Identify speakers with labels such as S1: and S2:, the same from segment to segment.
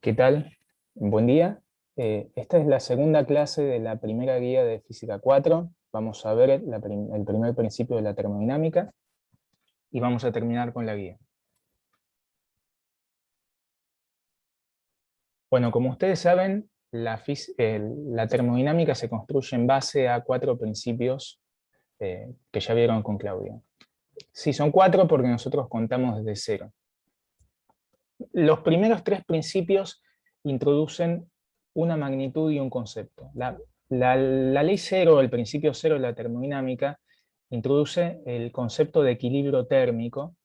S1: ¿Qué tal? Buen día. Esta es la segunda clase de la primera guía de Física 4. Vamos a ver el primer principio de la termodinámica y vamos a terminar con la guía. Bueno, como ustedes saben, la termodinámica se construye en base a 4 principios que ya vieron con Claudia. Sí, son 4 porque nosotros contamos desde 0. Los primeros 3 principios introducen una magnitud y un concepto. La ley 0, el principio 0 de la termodinámica, introduce el concepto de equilibrio térmico,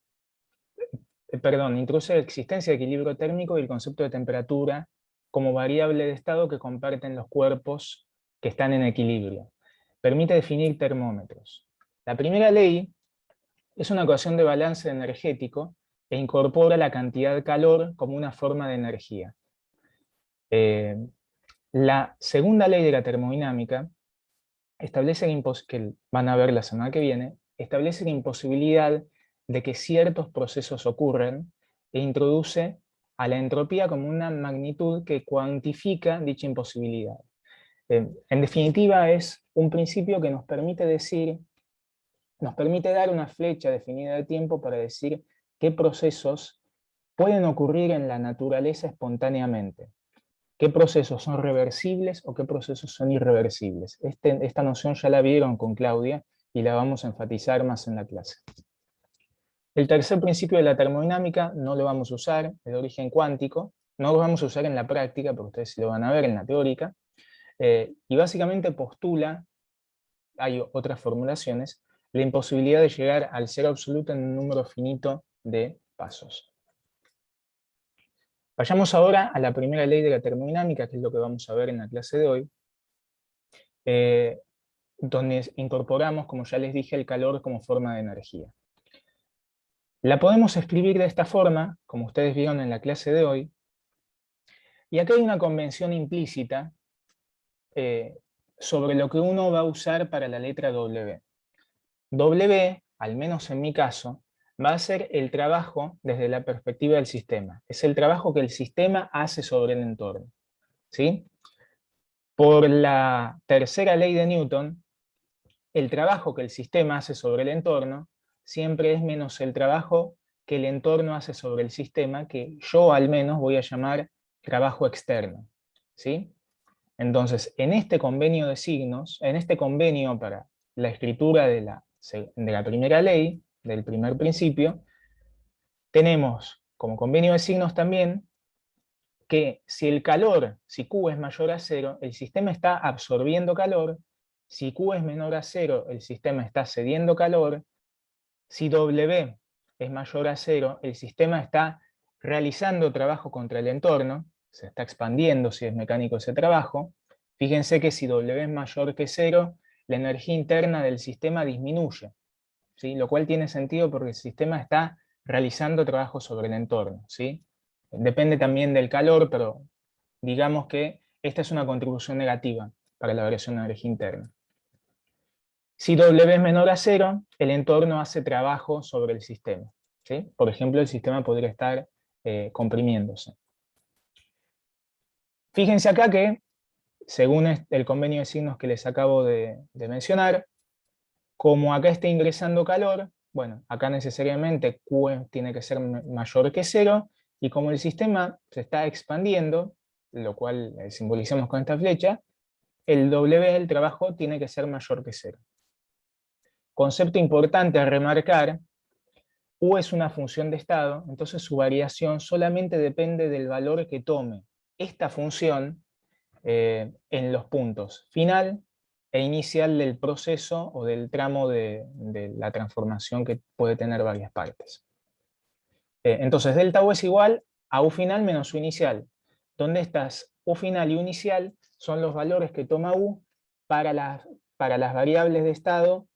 S1: introduce la existencia de equilibrio térmico y el concepto de temperatura como variable de estado que comparten los cuerpos que están en equilibrio. Permite definir termómetros. La primera ley es una ecuación de balance energético e incorpora la cantidad de calor como una forma de energía. La segunda ley de la termodinámica establece que van a ver la semana que viene, establece la imposibilidad de que ciertos procesos ocurran e introduce a la entropía como una magnitud que cuantifica dicha imposibilidad. En definitiva, es un principio que nos permite dar una flecha definida de tiempo para decir qué procesos pueden ocurrir en la naturaleza espontáneamente. ¿Qué procesos son reversibles o qué procesos son irreversibles? Esta noción ya la vieron con Claudia y la vamos a enfatizar más en la clase. El tercer principio de la termodinámica no lo vamos a usar, el origen cuántico, no lo vamos a usar en la práctica, porque ustedes sí lo van a ver en la teórica, y básicamente postula, hay otras formulaciones, la imposibilidad de llegar al cero absoluto en un número finito de pasos. Vayamos ahora a la primera ley de la termodinámica, que es lo que vamos a ver en la clase de hoy, donde incorporamos, como ya les dije, el calor como forma de energía. La podemos escribir de esta forma, como ustedes vieron en la clase de hoy, y acá hay una convención implícita sobre lo que uno va a usar para la letra W. W, al menos en mi caso, va a ser el trabajo desde la perspectiva del sistema. Es el trabajo que el sistema hace sobre el entorno. ¿Sí? Por la tercera ley de Newton, el trabajo que el sistema hace sobre el entorno siempre es menos el trabajo que el entorno hace sobre el sistema, que yo al menos voy a llamar trabajo externo. ¿Sí? Entonces, en este convenio de signos, en este convenio para la escritura de la primera ley, del primer principio, tenemos como convenio de signos también que si Q es mayor a 0, el sistema está absorbiendo calor, si Q es menor a 0, el sistema está cediendo calor, si W es mayor a 0, el sistema está realizando trabajo contra el entorno, se está expandiendo si es mecánico ese trabajo. Fíjense que si W es mayor que 0, la energía interna del sistema disminuye, ¿sí? Lo cual tiene sentido porque el sistema está realizando trabajo sobre el entorno, ¿sí? Depende también del calor, pero digamos que esta es una contribución negativa para la variación de energía interna. Si W es menor a 0, el entorno hace trabajo sobre el sistema, ¿sí? Por ejemplo, el sistema podría estar comprimiéndose. Fíjense acá que, según el convenio de signos que les acabo de mencionar, como acá está ingresando calor, bueno, acá necesariamente Q tiene que ser mayor que 0, y como el sistema se está expandiendo, lo cual simbolizamos con esta flecha, el W, el trabajo, tiene que ser mayor que 0. Concepto importante a remarcar, U es una función de estado, entonces su variación solamente depende del valor que tome esta función en los puntos final e inicial del proceso o del tramo de la transformación que puede tener varias partes. Entonces delta U es igual a U final menos U inicial, donde estas U final y U inicial son los valores que toma U para las variables de estado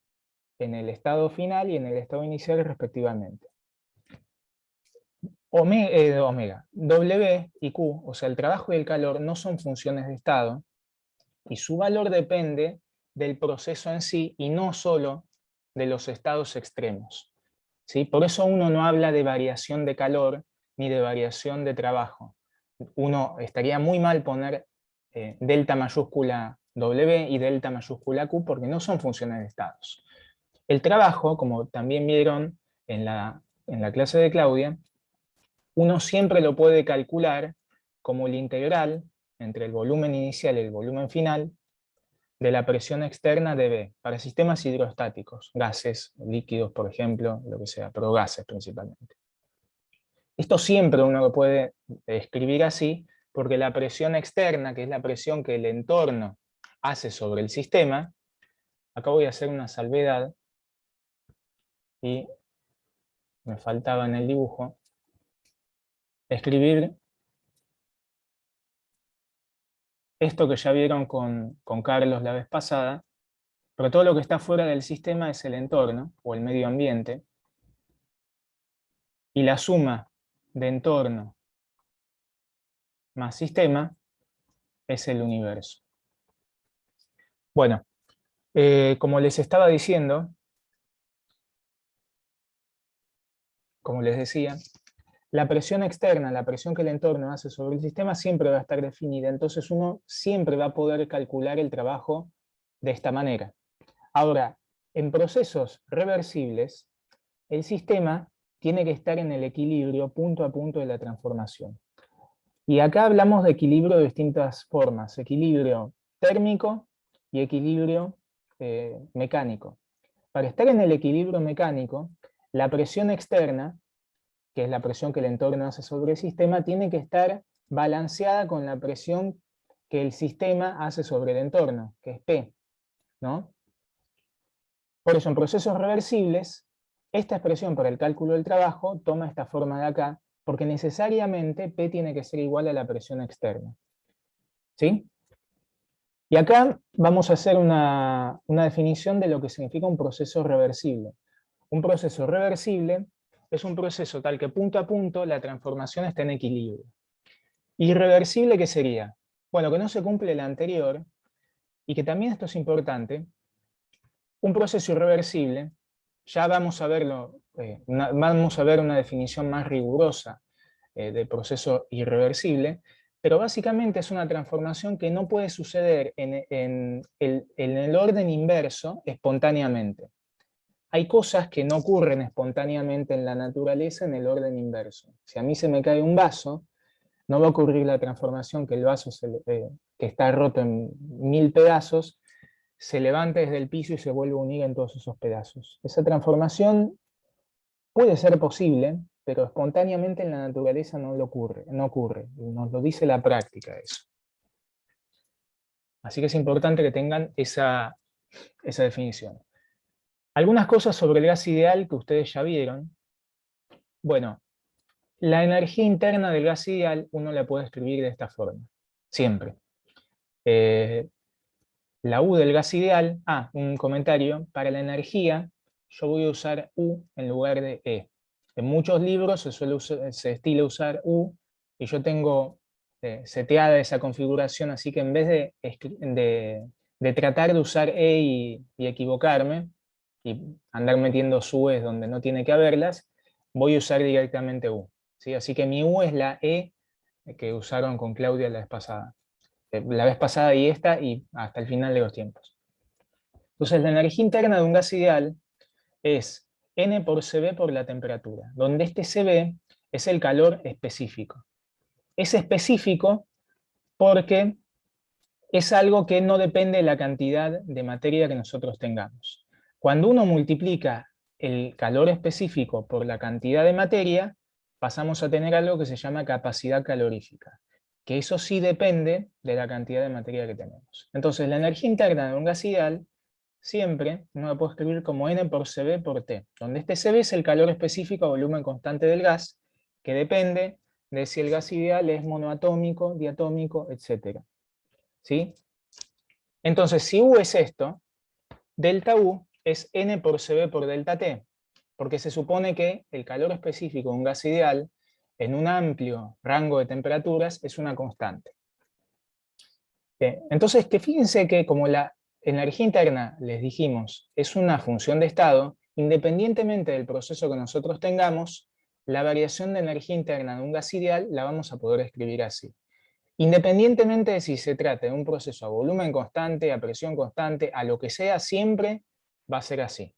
S1: en el estado final y en el estado inicial respectivamente. Omega, W y Q, o sea, el trabajo y el calor, no son funciones de estado, y su valor depende del proceso en sí y no solo de los estados extremos. ¿Sí? Por eso uno no habla de variación de calor ni de variación de trabajo. uno estaría muy mal poner delta mayúscula W y delta mayúscula Q porque no son funciones de estados. El trabajo, como también vieron en la clase de Claudia, uno siempre lo puede calcular como el integral entre el volumen inicial y el volumen final de la presión externa de B, para sistemas hidrostáticos, gases, líquidos, por ejemplo, lo que sea, pero gases principalmente. Esto siempre uno lo puede escribir así, porque la presión externa, que es la presión que el entorno hace sobre el sistema, acá voy a hacer una salvedad, y me faltaba en el dibujo, escribir esto que ya vieron con Carlos la vez pasada, pero todo lo que está fuera del sistema es el entorno, o el medio ambiente, y la suma de entorno más sistema es el universo. Bueno, como les estaba diciendo, como les decía, la presión externa, la presión que el entorno hace sobre el sistema siempre va a estar definida, entonces uno siempre va a poder calcular el trabajo de esta manera. Ahora, en procesos reversibles, el sistema tiene que estar en el equilibrio punto a punto de la transformación. Y acá hablamos de equilibrio de distintas formas, equilibrio térmico y equilibrio mecánico. Para estar en el equilibrio mecánico, la presión externa, que es la presión que el entorno hace sobre el sistema, tiene que estar balanceada con la presión que el sistema hace sobre el entorno, que es P, ¿no? Por eso, en procesos reversibles, esta expresión para el cálculo del trabajo toma esta forma de acá, porque necesariamente P tiene que ser igual a la presión externa. ¿Sí? Y acá vamos a hacer una definición de lo que significa un proceso reversible. Un proceso reversible es un proceso tal que punto a punto la transformación está en equilibrio. ¿Irreversible qué sería? Bueno, que no se cumple la anterior, y que también esto es importante, un proceso irreversible, ya vamos a verlo, vamos a ver una definición más rigurosa de proceso irreversible, pero básicamente es una transformación que no puede suceder en el orden inverso espontáneamente. Hay cosas que no ocurren espontáneamente en la naturaleza en el orden inverso. Si a mí se me cae un vaso, no va a ocurrir la transformación que el vaso que está roto en 1000 pedazos, se levanta desde el piso y se vuelve a unir en todos esos pedazos. Esa transformación puede ser posible, pero espontáneamente en la naturaleza no ocurre, nos lo dice la práctica eso. Así que es importante que tengan esa definición. Algunas cosas sobre el gas ideal que ustedes ya vieron. Bueno, la energía interna del gas ideal uno la puede escribir de esta forma, siempre. La U del gas ideal, un comentario, para la energía yo voy a usar U en lugar de E. En muchos libros se estila usar U, y yo tengo seteada esa configuración, así que en vez de tratar de usar E y equivocarme, y andar metiendo U's donde no tiene que haberlas, voy a usar directamente U. ¿Sí? Así que mi U es la E que usaron con Claudia la vez pasada y esta, y hasta el final de los tiempos. Entonces la energía interna de un gas ideal es N por Cv por la temperatura, donde este Cv es el calor específico. Es específico porque es algo que no depende de la cantidad de materia que nosotros tengamos. Cuando uno multiplica el calor específico por la cantidad de materia, pasamos a tener algo que se llama capacidad calorífica, que eso sí depende de la cantidad de materia que tenemos. Entonces la energía interna de un gas ideal siempre uno la puede escribir como N por Cv por T, donde este Cv es el calor específico a volumen constante del gas, que depende de si el gas ideal es monoatómico, diatómico, etc. ¿Sí? Entonces, si U es esto, delta U es N por Cv por delta T, porque se supone que el calor específico de un gas ideal en un amplio rango de temperaturas es una constante. Entonces, que fíjense que como la energía interna, les dijimos, es una función de estado, independientemente del proceso que nosotros tengamos, la variación de energía interna de un gas ideal la vamos a poder escribir así. Independientemente de si se trata de un proceso a volumen constante, a presión constante, a lo que sea, siempre va a ser así.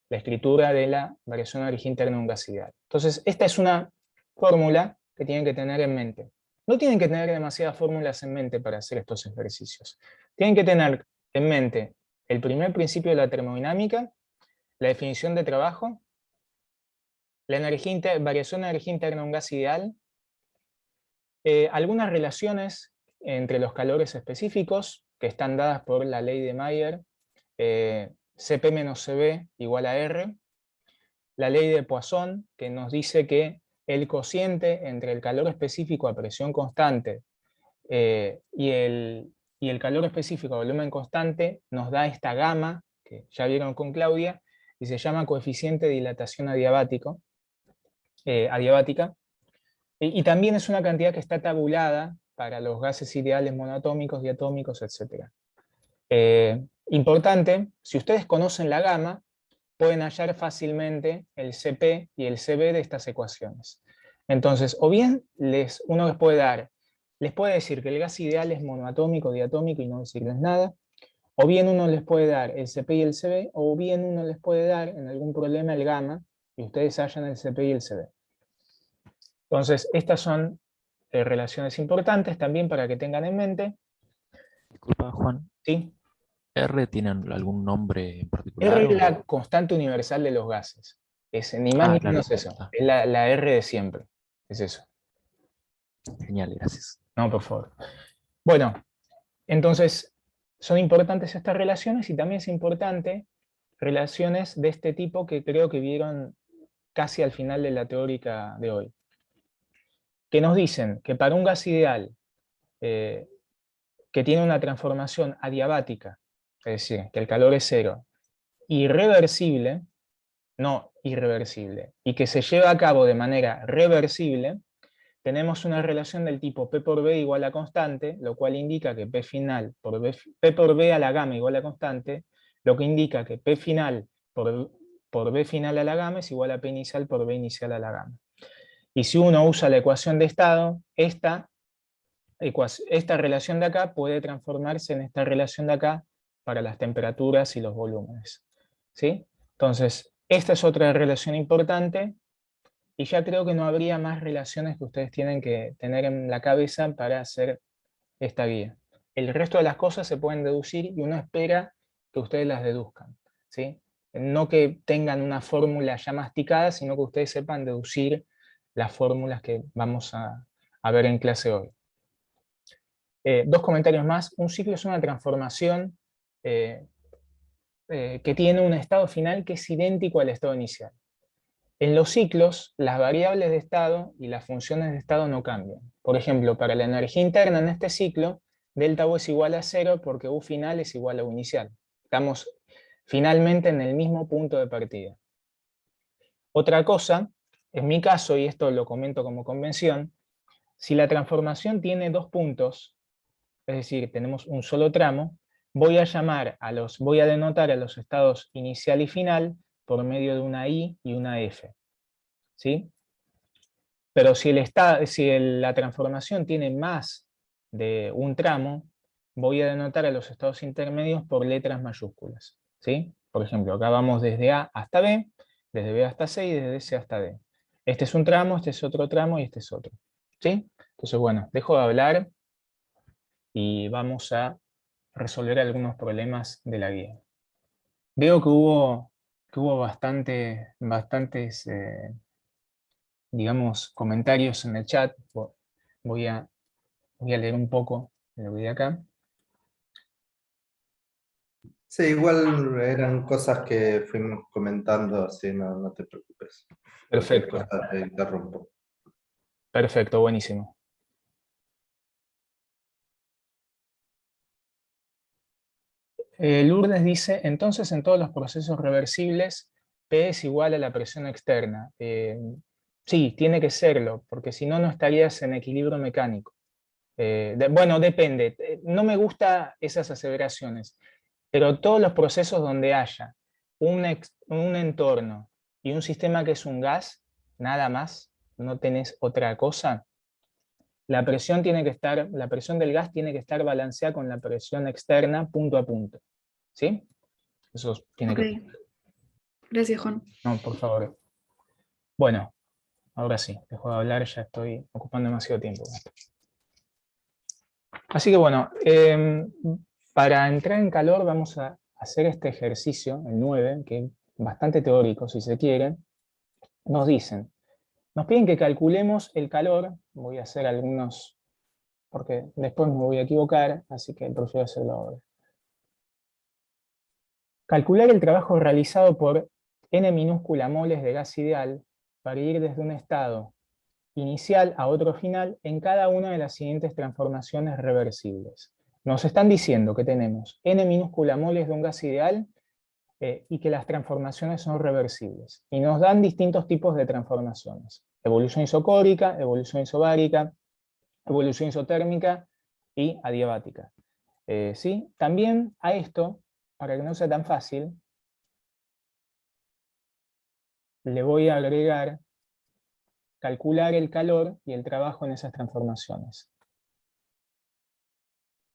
S1: La escritura de la variación de energía interna de un gas ideal. Entonces, esta es una fórmula que tienen que tener en mente. No tienen que tener demasiadas fórmulas en mente para hacer estos ejercicios. Tienen que tener en mente el primer principio de la termodinámica, la definición de trabajo, la variación de energía interna de un gas ideal, algunas relaciones entre los calores específicos que están dadas por la ley de Mayer, Cp menos Cv igual a R, la ley de Poisson, que nos dice que el cociente entre el calor específico a presión constante y el calor específico a volumen constante nos da esta gama, que ya vieron con Claudia, y se llama coeficiente de dilatación adiabática, y también es una cantidad que está tabulada para los gases ideales monoatómicos, diatómicos, etc. Importante, si ustedes conocen la gama, pueden hallar fácilmente el Cp y el Cv de estas ecuaciones. Entonces, o bien uno les puede decir que el gas ideal es monoatómico, diatómico y no decirles nada, o bien uno les puede dar el Cp y el Cv, o bien uno les puede dar en algún problema el gamma, y ustedes hallan el Cp y el Cv. Entonces, estas son relaciones importantes también para que tengan en mente.
S2: Disculpa, Juan.
S1: ¿Sí?
S2: ¿R tiene algún nombre en
S1: R
S2: particular?
S1: es la constante universal de los gases. Es ni más ni
S2: Claro,
S1: menos eso.
S2: está.
S1: Es la R de siempre. Es eso.
S2: Genial, gracias.
S1: No, por favor. Bueno, entonces son importantes estas relaciones y también es importante relaciones de este tipo que creo que vieron casi al final de la teórica de hoy. Que nos dicen que para un gas ideal que tiene una transformación adiabática, es decir, que el calor es cero, irreversible, no irreversible, y que se lleva a cabo de manera reversible, tenemos una relación del tipo P por B igual a constante, lo cual indica que P final por P por B a la gama igual a constante, lo que indica que P final por B final a la gama es igual a P inicial por B inicial a la gama. Y si uno usa la ecuación de estado, esta relación de acá puede transformarse en esta relación de acá para las temperaturas y los volúmenes. ¿Sí? Entonces, esta es otra relación importante. Y ya creo que no habría más relaciones que ustedes tienen que tener en la cabeza para hacer esta guía. El resto de las cosas se pueden deducir y uno espera que ustedes las deduzcan. ¿Sí? No que tengan una fórmula ya masticada, sino que ustedes sepan deducir las fórmulas que vamos a ver en clase hoy. Dos comentarios más. Un ciclo es una transformación que tiene un estado final que es idéntico al estado inicial. En los ciclos, las variables de estado y las funciones de estado no cambian. Por ejemplo, para la energía interna en este ciclo, delta U es igual a 0 porque U final es igual a U inicial. Estamos finalmente en el mismo punto de partida. Otra cosa, en mi caso, y esto lo comento como convención, si la transformación tiene dos puntos, es decir, tenemos un solo tramo, voy a denotar a los estados inicial y final por medio de una I y una F. ¿Sí? Pero si la transformación tiene más de un tramo, voy a denotar a los estados intermedios por letras mayúsculas. ¿Sí? Por ejemplo, acá vamos desde A hasta B, desde B hasta C y desde C hasta D. Este es un tramo, este es otro tramo y este es otro. ¿Sí? Entonces, bueno, dejo de hablar y vamos a resolver algunos problemas de la guía. Veo que hubo bastantes digamos, comentarios en el chat. Voy a leer un poco de lo que hay acá.
S3: Sí, igual eran cosas que fuimos comentando, así no te preocupes. Cualquier
S1: Perfecto.
S3: cosa te interrumpo.
S1: Perfecto, buenísimo. Lourdes dice, entonces en todos los procesos reversibles, P es igual a la presión externa. Sí, tiene que serlo, porque si no, no estarías en equilibrio mecánico. Bueno, depende. No me gustan esas aseveraciones, pero todos los procesos donde haya un entorno y un sistema que es un gas, nada más, no tenés otra cosa, la presión del gas tiene que estar balanceada con la presión externa punto a punto. ¿Sí? Eso tiene
S4: Ok.
S1: que...
S4: Gracias, Juan.
S1: No, por favor. Bueno, ahora sí, dejo de hablar, ya estoy ocupando demasiado tiempo. Así que bueno, para entrar en calor vamos a hacer este ejercicio, el 9, que es bastante teórico si se quiere. Nos piden que calculemos el calor, voy a hacer algunos, porque después me voy a equivocar, así que prefiero hacerlo ahora. Calcular el trabajo realizado por n minúscula moles de gas ideal para ir desde un estado inicial a otro final en cada una de las siguientes transformaciones reversibles. Nos están diciendo que tenemos n minúscula moles de un gas ideal y que las transformaciones son reversibles. Y nos dan distintos tipos de transformaciones. Evolución isocórica, evolución isobárica, evolución isotérmica y adiabática. ¿Sí? También a esto, para que no sea tan fácil, le voy a agregar calcular el calor y el trabajo en esas transformaciones.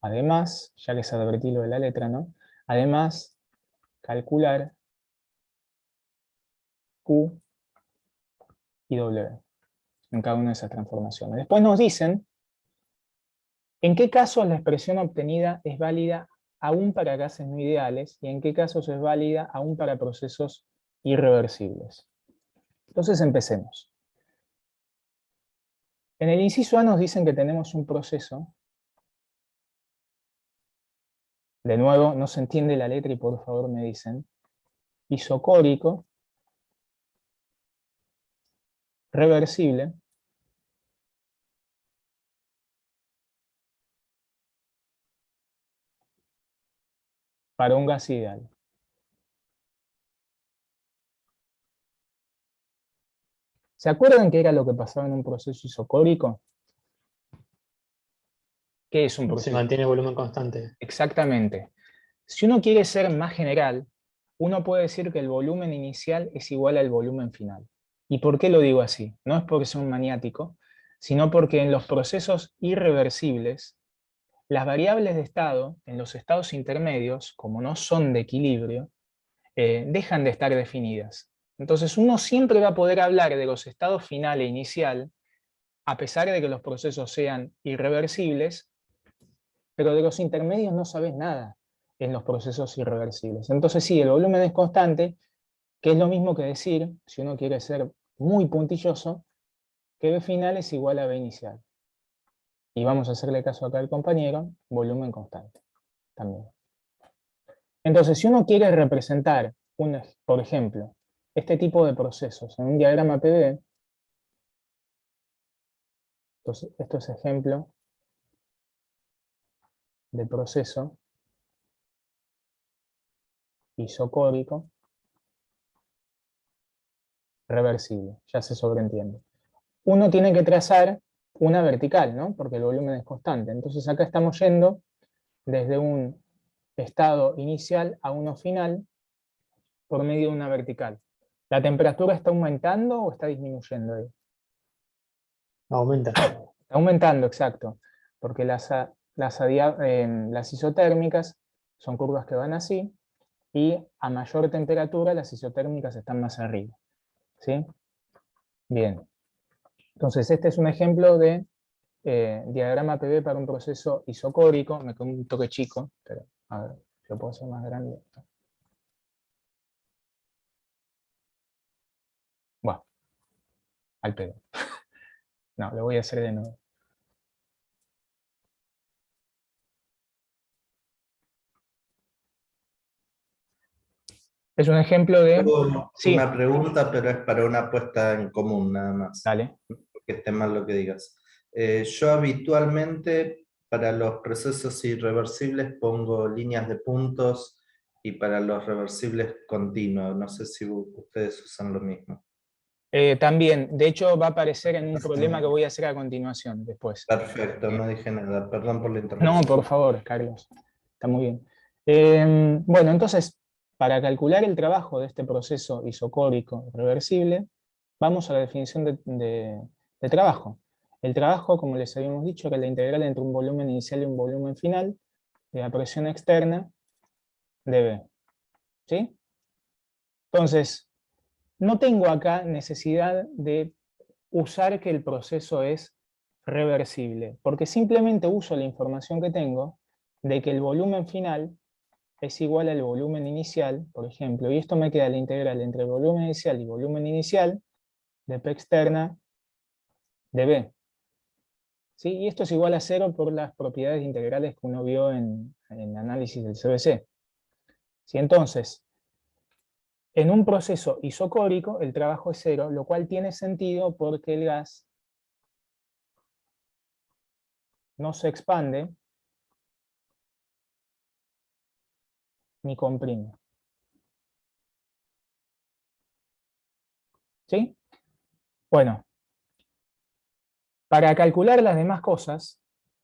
S1: Además, ya que se advertí lo de la letra, ¿no? Además, calcular Q y W en cada una de esas transformaciones. Después nos dicen en qué casos la expresión obtenida es válida aún para gases no ideales y en qué casos es válida aún para procesos irreversibles. Entonces empecemos. En el inciso A nos dicen que tenemos un proceso. De nuevo, no se entiende la letra y por favor me dicen. Isocórico, reversible, para un gas ideal. ¿Se acuerdan qué era lo que pasaba en un proceso isocórico? ¿Qué es un proceso?
S5: Se mantiene el volumen constante.
S1: Exactamente. Si uno quiere ser más general, uno puede decir que el volumen inicial es igual al volumen final. ¿Y por qué lo digo así? No es porque sea un maniático, sino porque en los procesos irreversibles, las variables de estado, en los estados intermedios, como no son de equilibrio, dejan de estar definidas. Entonces uno siempre va a poder hablar de los estados final e inicial, a pesar de que los procesos sean irreversibles, pero de los intermedios no sabes nada en los procesos irreversibles. Entonces sí, el volumen es constante, que es lo mismo que decir, si uno quiere ser muy puntilloso, que B final es igual a B inicial. Y vamos a hacerle caso acá al compañero, volumen constante también. Entonces, si uno quiere representar, por ejemplo, este tipo de procesos en un diagrama PV, entonces esto es ejemplo de proceso isocórico reversible, ya se sobreentiende. Uno tiene que trazar una vertical, ¿no? Porque el volumen es constante. Entonces acá estamos yendo desde un estado inicial a uno final por medio de una vertical. ¿La temperatura está aumentando o está disminuyendo ahí?
S5: Aumenta.
S1: Está aumentando, exacto. Porque las isotérmicas son curvas que van así, y a mayor temperatura las isotérmicas están más arriba. ¿Sí? Bien. Entonces este es un ejemplo de diagrama PV para un proceso isocórico. Me quedó un toque chico, pero a ver, lo puedo hacer más grande. Bueno, al pedo. No, lo voy a hacer de nuevo. Es un ejemplo de...
S3: Tengo
S1: Sí,
S3: una pregunta, pero es para una puesta en común nada más.
S1: dale.
S3: Que esté mal lo que digas. Yo habitualmente para los procesos irreversibles pongo líneas de puntos y para los reversibles continuos. No sé si ustedes usan lo mismo.
S1: También, de hecho, va a aparecer en un problema que voy a hacer a continuación, después.
S3: Perfecto, no dije nada. Perdón por la
S1: No,
S3: interrupción.
S1: por favor, Carlos. Está muy bien. Bueno, entonces, para calcular el trabajo de este proceso isocórico reversible, Vamos a la definición de trabajo. El trabajo, como les habíamos dicho, era la integral entre un volumen inicial y un volumen final de la presión externa de B. ¿Sí? Entonces, no tengo acá necesidad de usar que el proceso es reversible, porque simplemente uso la información que tengo de que el volumen final es igual al volumen inicial, por ejemplo, y esto me queda la integral entre el volumen inicial y volumen inicial de P externa de B. ¿Sí? Y esto es igual a 0 por las propiedades integrales que uno vio en análisis del CBC. ¿Sí? Entonces, en un proceso isocórico el trabajo es 0, lo cual tiene sentido porque el gas no se expande ni comprime. ¿Sí? Bueno, para calcular las demás cosas,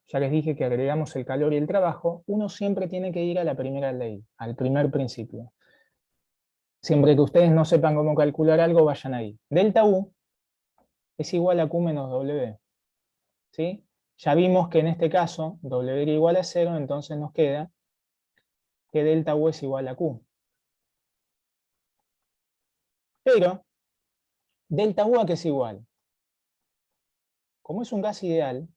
S1: ya les dije que agregamos el calor y el trabajo, uno siempre tiene que ir a la primera ley, al primer principio. Siempre que ustedes no sepan cómo calcular algo, vayan ahí. Delta U es igual a Q menos W. ¿Sí? Ya vimos que en este caso W era igual a 0, entonces nos queda que delta U es igual a Q. Pero, delta U a qué es igual. Como es un gas ideal,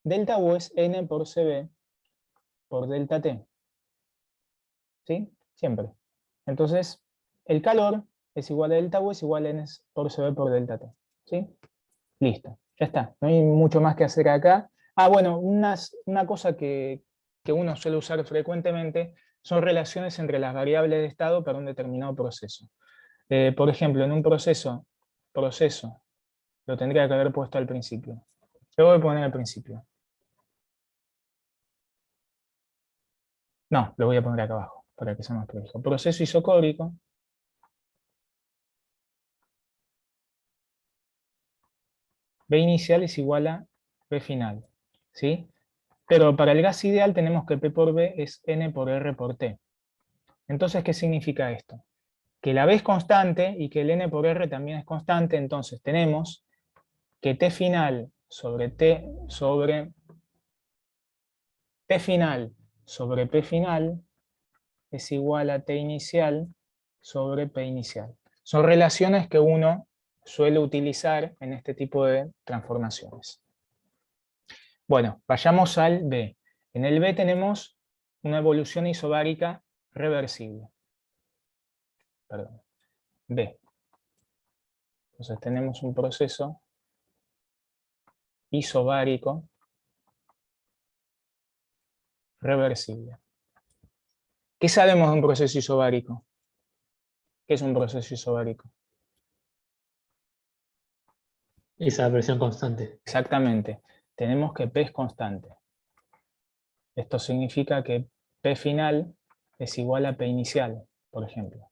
S1: delta U es N por CB por delta T. ¿Sí? Siempre. Entonces, el calor es igual a delta U es igual a N por CB por delta T. ¿Sí? Listo. Ya está. No hay mucho más que hacer acá. Ah, bueno, una cosa que uno suele usar frecuentemente son relaciones entre las variables de estado para un determinado proceso. Por ejemplo, en un proceso, lo tendría que haber puesto al principio. Lo voy a poner al principio. No, lo voy a poner acá abajo, para que sea más prolijo. Proceso isocórico. B inicial es igual a B final. ¿Sí? Pero para el gas ideal tenemos que P por B es N por R por T. Entonces, ¿qué significa esto? Que la B es constante y que el N por R también es constante, entonces tenemos que T final sobre T final sobre P final es igual a T inicial sobre P inicial. Son relaciones que uno suele utilizar en este tipo de transformaciones. Bueno, vayamos al B. En el B tenemos una evolución isobárica reversible. Perdón. B. Entonces tenemos un proceso isobárico reversible. ¿Qué sabemos de un proceso isobárico? ¿Qué es un proceso isobárico?
S5: Esa presión constante.
S1: Exactamente. Tenemos que P es constante. Esto significa que P final es igual a P inicial, por ejemplo.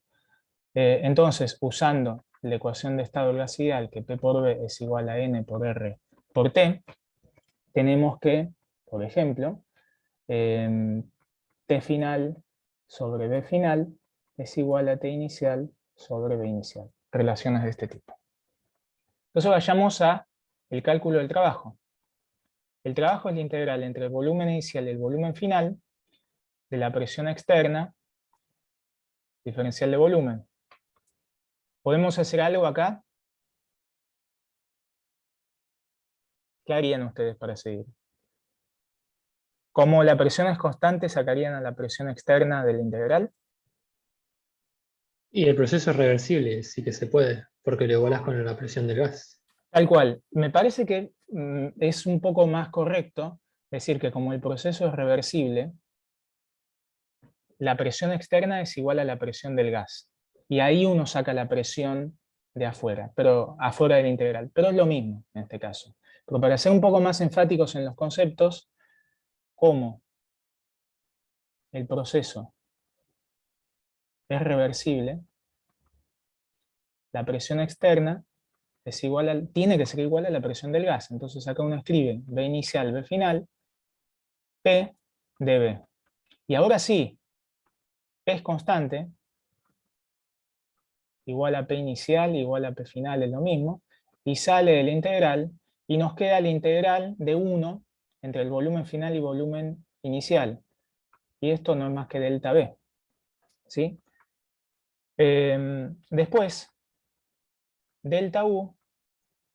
S1: Entonces, usando la ecuación de estado del gas ideal, que P por B es igual a N por R por T, tenemos que, por ejemplo, T final sobre B final es igual a T inicial sobre B inicial. Relaciones de este tipo. Entonces vayamos al cálculo del trabajo. El trabajo es la integral entre el volumen inicial y el volumen final de la presión externa diferencial de volumen. ¿Podemos hacer algo acá? ¿Qué harían ustedes para seguir? Como la presión es constante, ¿sacarían a la presión externa de la integral?
S5: Y el proceso es reversible, sí que se puede, porque lo igualas con la presión del gas.
S1: Tal cual. Me parece que es un poco más correcto decir que como el proceso es reversible, la presión externa es igual a la presión del gas. Y ahí uno saca la presión de afuera, pero afuera de la integral. Pero es lo mismo en este caso. Pero para ser un poco más enfáticos en los conceptos, como el proceso es reversible, la presión externa es igual tiene que ser igual a la presión del gas. Entonces acá uno escribe B inicial, B final, P de B. Y ahora sí, P es constante, igual a P inicial igual a P final, es lo mismo, y sale de la integral, y nos queda la integral de 1 entre el volumen final y volumen inicial. Y esto no es más que delta B. ¿Sí? Después, delta U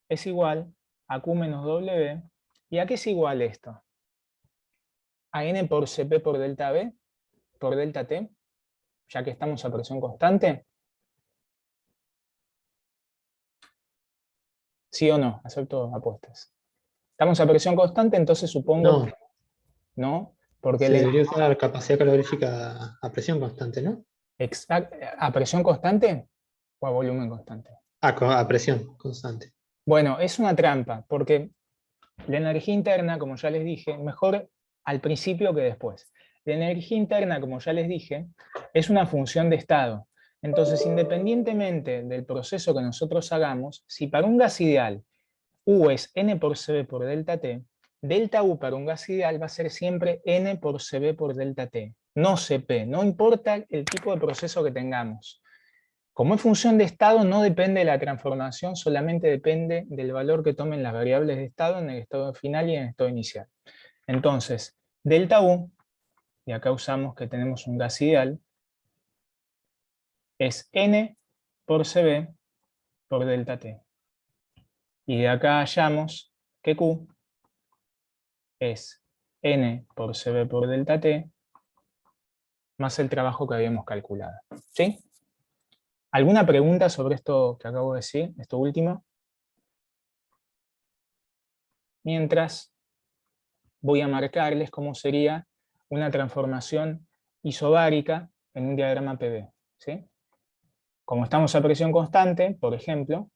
S1: es igual a Q menos W. ¿Y a qué es igual esto? A N por Cp por delta B, por delta T, ya que estamos a presión constante. ¿Sí o no? Acepto apuestas. Estamos a presión constante, entonces supongo
S5: No,
S1: que no, porque
S5: se debería usar capacidad calorífica a presión constante, ¿no?
S1: ¿a presión constante o a volumen constante?
S5: A presión constante.
S1: Bueno, es una trampa, porque la energía interna, como ya les dije, mejor al principio que después. La energía interna, como ya les dije, es una función de estado. Entonces, independientemente del proceso que nosotros hagamos, si para un gas ideal U es N por Cv por delta T, delta U para un gas ideal va a ser siempre N por Cv por delta T, no Cp, no importa el tipo de proceso que tengamos. Como es función de estado, no depende de la transformación, solamente depende del valor que tomen las variables de estado en el estado final y en el estado inicial. Entonces, delta U, y acá usamos que tenemos un gas ideal, es N por Cv por delta T. Y de acá hallamos que Q es N por Cv por delta T más el trabajo que habíamos calculado. ¿Sí? ¿Alguna pregunta sobre esto que acabo de decir, esto último? Mientras voy a marcarles cómo sería una transformación isobárica en un diagrama PV. ¿Sí? Como estamos a presión constante, por ejemplo,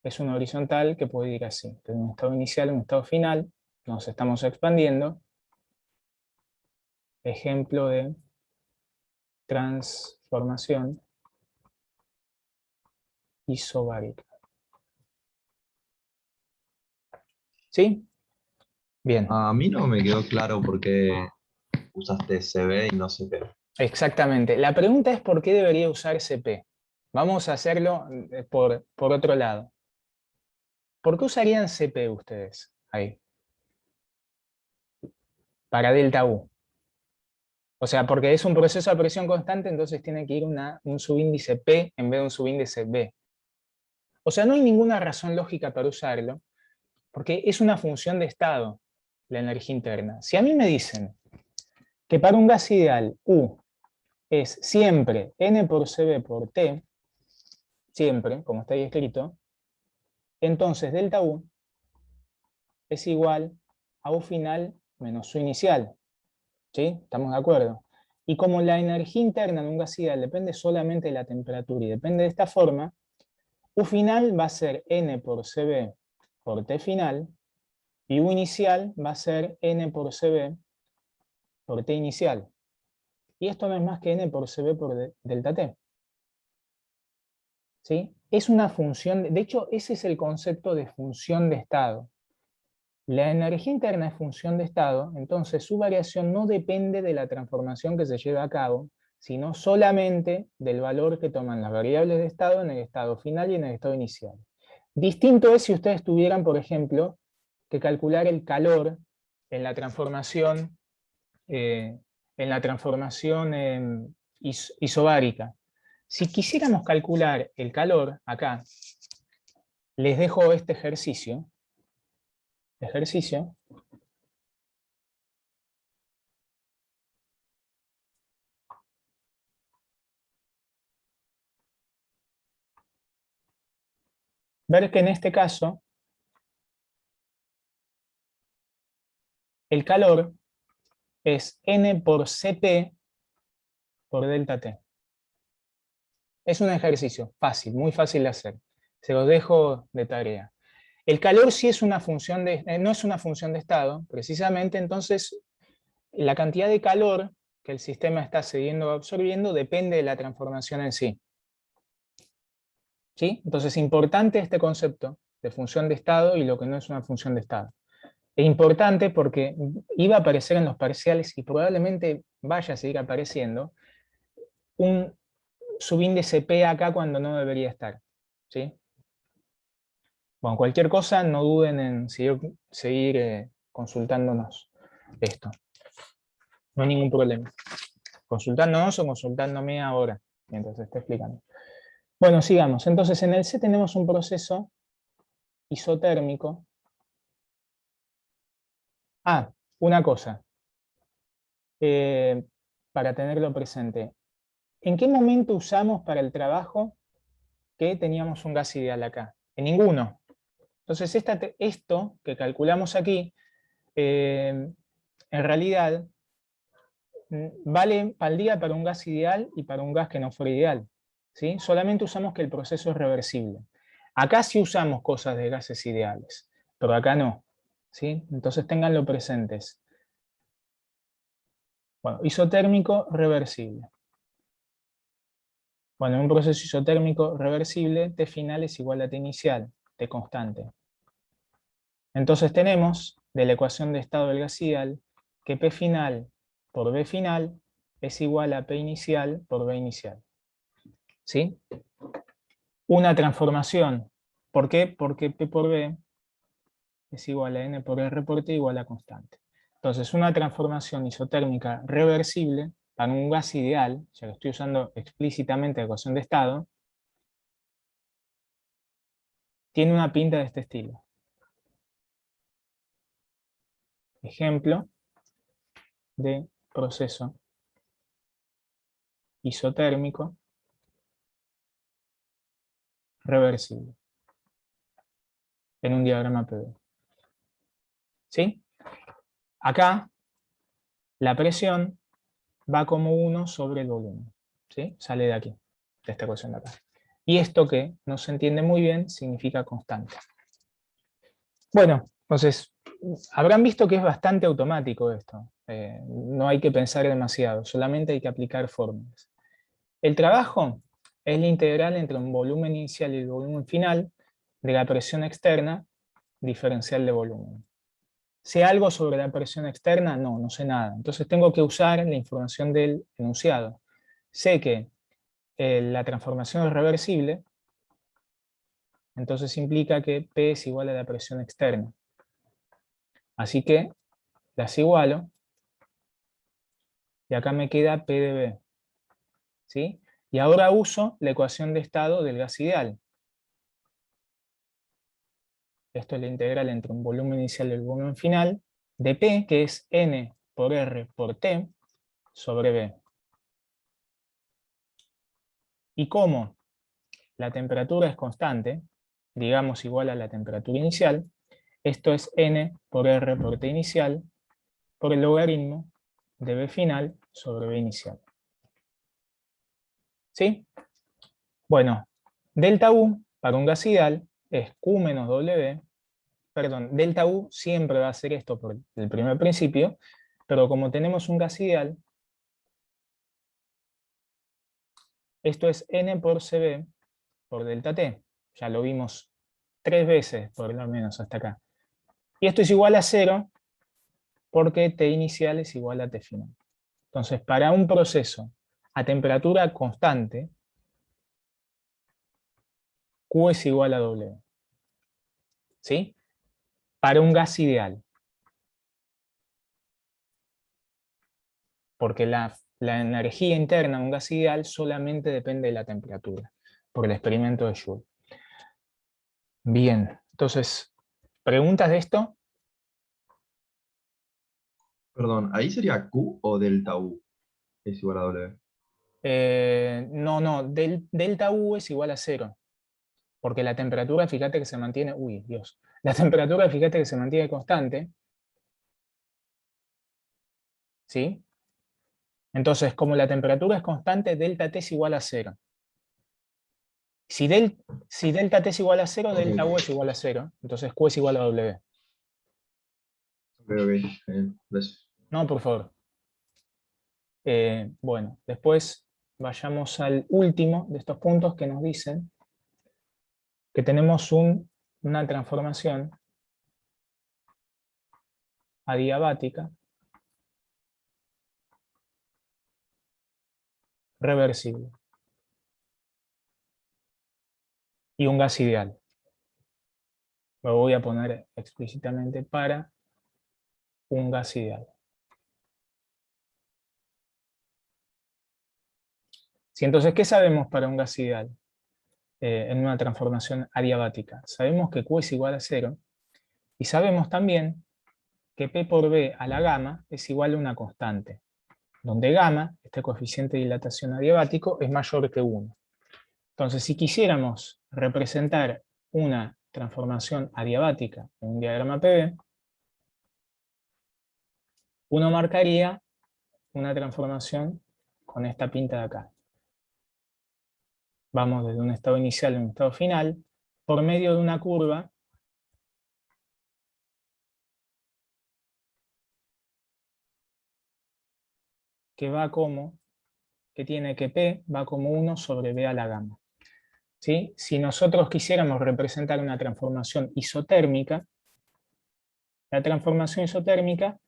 S1: es una horizontal que puede ir así. Tengo un estado inicial, un estado final, nos estamos expandiendo. Ejemplo de transformación isobárica. ¿Sí? Bien.
S6: A mí no me quedó claro por qué usaste CB y no CP.
S1: Exactamente. La pregunta es por qué debería usar CP. Vamos a hacerlo por otro lado. ¿Por qué usarían CP ustedes ahí? Para delta U. O sea, porque es un proceso a presión constante, entonces tiene que ir un subíndice P en vez de un subíndice B. O sea, no hay ninguna razón lógica para usarlo, porque es una función de estado, la energía interna. Si a mí me dicen que para un gas ideal U es siempre N por Cv por T, siempre, como está ahí escrito, entonces delta U es igual a U final menos U inicial. ¿Sí? ¿Estamos de acuerdo? Y como la energía interna de un gas ideal depende solamente de la temperatura y depende de esta forma, U final va a ser N por Cv por T final y U inicial va a ser N por Cv por T inicial. Y esto no es más que N por Cv por delta T. ¿Sí? Es una función, de hecho ese es el concepto de función de estado. La energía interna es función de estado, entonces su variación no depende de la transformación que se lleva a cabo, sino solamente del valor que toman las variables de estado en el estado final y en el estado inicial. Distinto es si ustedes tuvieran, por ejemplo, que calcular el calor en la transformación, isobárica. Si quisiéramos calcular el calor, acá, les dejo este ejercicio. Ver que en este caso, el calor es N por Cp por delta T. Es un ejercicio fácil, muy fácil de hacer. Se los dejo de tarea. El calor sí es una función no es una función de estado, precisamente, entonces la cantidad de calor que el sistema está cediendo o absorbiendo depende de la transformación en sí. ¿Sí? Entonces es importante este concepto de función de estado y lo que no es una función de estado. Es importante porque iba a aparecer en los parciales y probablemente vaya a seguir apareciendo subíndice P acá cuando no debería estar. ¿Sí? Bueno, cualquier cosa, no duden en seguir consultándonos esto. No hay ningún problema. Consultándonos o consultándome ahora, mientras esté explicando. Bueno, sigamos. Entonces, en el C tenemos un proceso isotérmico. Ah, una cosa. Para tenerlo presente. ¿En qué momento usamos para el trabajo que teníamos un gas ideal acá? En ninguno. Entonces, esto que calculamos aquí, en realidad, vale al día para un gas ideal y para un gas que no fuera ideal. ¿Sí? Solamente usamos que el proceso es reversible. Acá sí usamos cosas de gases ideales, pero acá no. ¿Sí? Entonces tenganlo presentes. Bueno, isotérmico reversible. Bueno, en un proceso isotérmico reversible, T final es igual a T inicial, T constante. Entonces tenemos, de la ecuación de estado del gas ideal, que P final por B final es igual a P inicial por B inicial. ¿Sí? Una transformación. ¿Por qué? Porque P por B es igual a N por R por T igual a constante. Entonces, una transformación isotérmica reversible para un gas ideal, ya que estoy usando explícitamente la ecuación de estado, tiene una pinta de este estilo. Ejemplo de proceso isotérmico reversible en un diagrama PV. ¿Sí? Acá la presión va como 1 sobre el volumen. ¿Sí? Sale de aquí, de esta ecuación de acá. Y esto que no se entiende muy bien significa constante. Bueno, entonces, habrán visto que es bastante automático esto. No hay que pensar demasiado, solamente hay que aplicar fórmulas. El trabajo es la integral entre un volumen inicial y el volumen final de la presión externa diferencial de volumen. ¿Sé algo sobre la presión externa? No, no sé nada. Entonces tengo que usar la información del enunciado. Sé que la transformación es reversible, entonces implica que P es igual a la presión externa. Así que las igualo, y acá me queda P de B. ¿Sí? Y ahora uso la ecuación de estado del gas ideal. Esto es la integral entre un volumen inicial y el volumen final de P, que es N por R por T, sobre B. Y como la temperatura es constante, digamos igual a la temperatura inicial, esto es N por R por T inicial, por el logaritmo de B final sobre B inicial. ¿Sí? Bueno, delta U para un gas ideal es Q menos W, perdón, delta U siempre va a ser esto por el primer principio, pero como tenemos un gas ideal, esto es N por CB por delta T. Ya lo vimos 3 veces, por lo menos hasta acá. Y esto es igual a 0 porque T inicial es igual a T final. Entonces, para un proceso a temperatura constante, Q es igual a W. ¿Sí? Para un gas ideal. Porque la energía interna de un gas ideal solamente depende de la temperatura, por el experimento de Joule. Bien, entonces, ¿preguntas de esto?
S6: Perdón, ¿ahí sería Q o delta U? Es igual a W.
S1: No, delta U es igual a 0. Porque la temperatura, fíjate que se mantiene, la temperatura, fíjate que se mantiene constante, ¿sí? Entonces, como la temperatura es constante, delta T es igual a 0. Si delta T es igual a 0, delta U es igual a 0, entonces Q es igual a W.
S6: Ok, gracias.
S1: No, por favor. Bueno, después vayamos al último de estos puntos que nos dicen que tenemos una transformación adiabática reversible. y un gas ideal. Lo voy a poner explícitamente para un gas ideal. Sí, entonces, ¿qué sabemos para un gas ideal en una transformación adiabática? Sabemos que Q es igual a 0 y sabemos también que P por B a la gamma es igual a una constante, donde gamma, este coeficiente de dilatación adiabático, es mayor que 1. Entonces, si quisiéramos representar una transformación adiabática en un diagrama PV, uno marcaría una transformación con esta pinta de acá. Vamos desde un estado inicial a un estado final, por medio de una curva que va como, que tiene que P va como 1 sobre B a la gamma. ¿Sí? Si nosotros quisiéramos representar una transformación isotérmica, la transformación isotérmica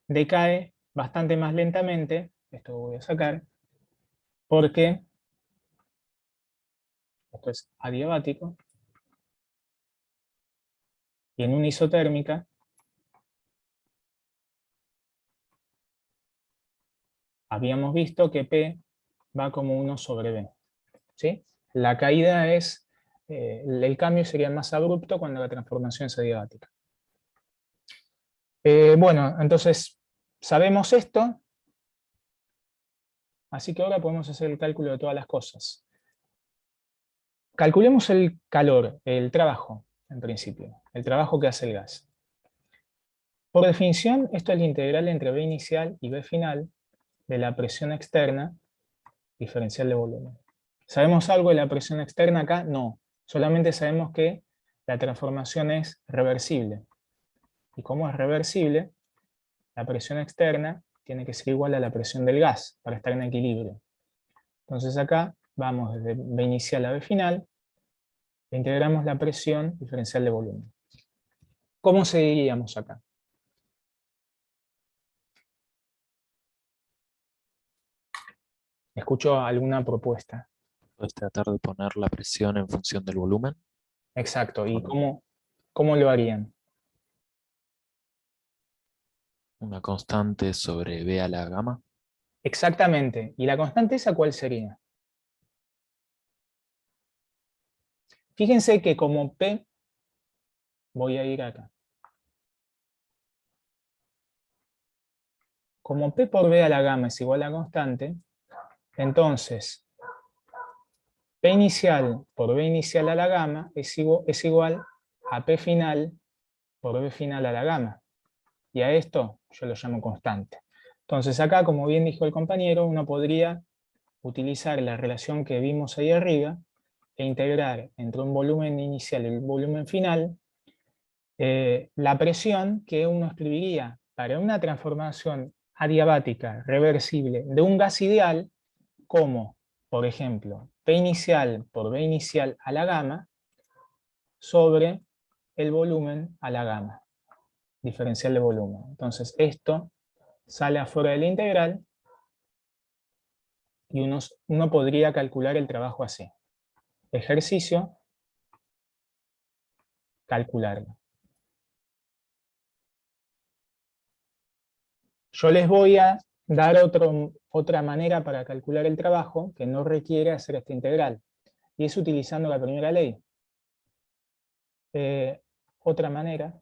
S1: decae bastante más lentamente, esto lo voy a sacar, porque esto es adiabático, y en una isotérmica habíamos visto que P va como 1 sobre B. ¿Sí? La caída es, el cambio sería más abrupto cuando la transformación es adiabática. Bueno, entonces sabemos esto, así que ahora podemos hacer el cálculo de todas las cosas. Calculemos el calor, el trabajo, en principio, el trabajo que hace el gas. Por definición, esto es la integral entre B inicial y B final de la presión externa diferencial de volumen. ¿Sabemos algo de la presión externa acá? No. Solamente sabemos que la transformación es reversible. Y como es reversible, la presión externa tiene que ser igual a la presión del gas para estar en equilibrio. Entonces acá vamos desde B inicial a B final e integramos la presión diferencial de volumen. ¿Cómo seguiríamos acá? ¿Escucho alguna propuesta?
S2: Puedes tratar de poner la presión en función del volumen.
S1: Exacto. ¿Y
S2: Con
S1: cómo lo harían?
S2: una constante sobre B a la gamma.
S1: Exactamente. ¿Y la constante esa cuál sería? Fíjense que como P, voy a ir acá. Como P por B a la gamma es igual a constante, entonces P inicial por B inicial a la gamma es igual a P final por B final a la gamma. Y a esto yo lo llamo constante. Entonces acá, como bien dijo el compañero, uno podría utilizar la relación que vimos ahí arriba e integrar entre un volumen inicial y el volumen final la presión que uno escribiría para una transformación adiabática reversible de un gas ideal como, por ejemplo, P inicial por B inicial a la gamma sobre el volumen a la gamma, diferencial de volumen. Entonces esto sale afuera de la integral y uno podría calcular el trabajo así. Ejercicio, calcularlo. Yo les voy a dar otra manera para calcular el trabajo que no requiere hacer esta integral, y es utilizando la primera ley. Otra manera,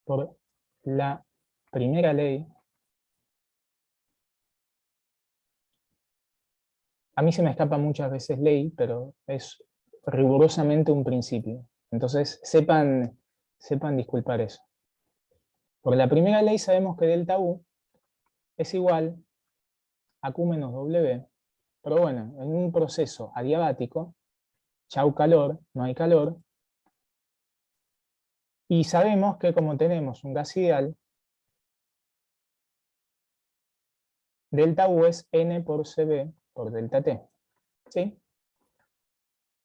S1: por la primera ley, a mí se me escapa muchas veces ley, pero es rigurosamente un principio. Entonces sepan disculpar eso. Por la primera ley sabemos que delta U es igual a Q menos W, pero bueno, en un proceso adiabático, chau calor, no hay calor, y sabemos que como tenemos un gas ideal, delta U es N por CB por delta T. ¿Sí?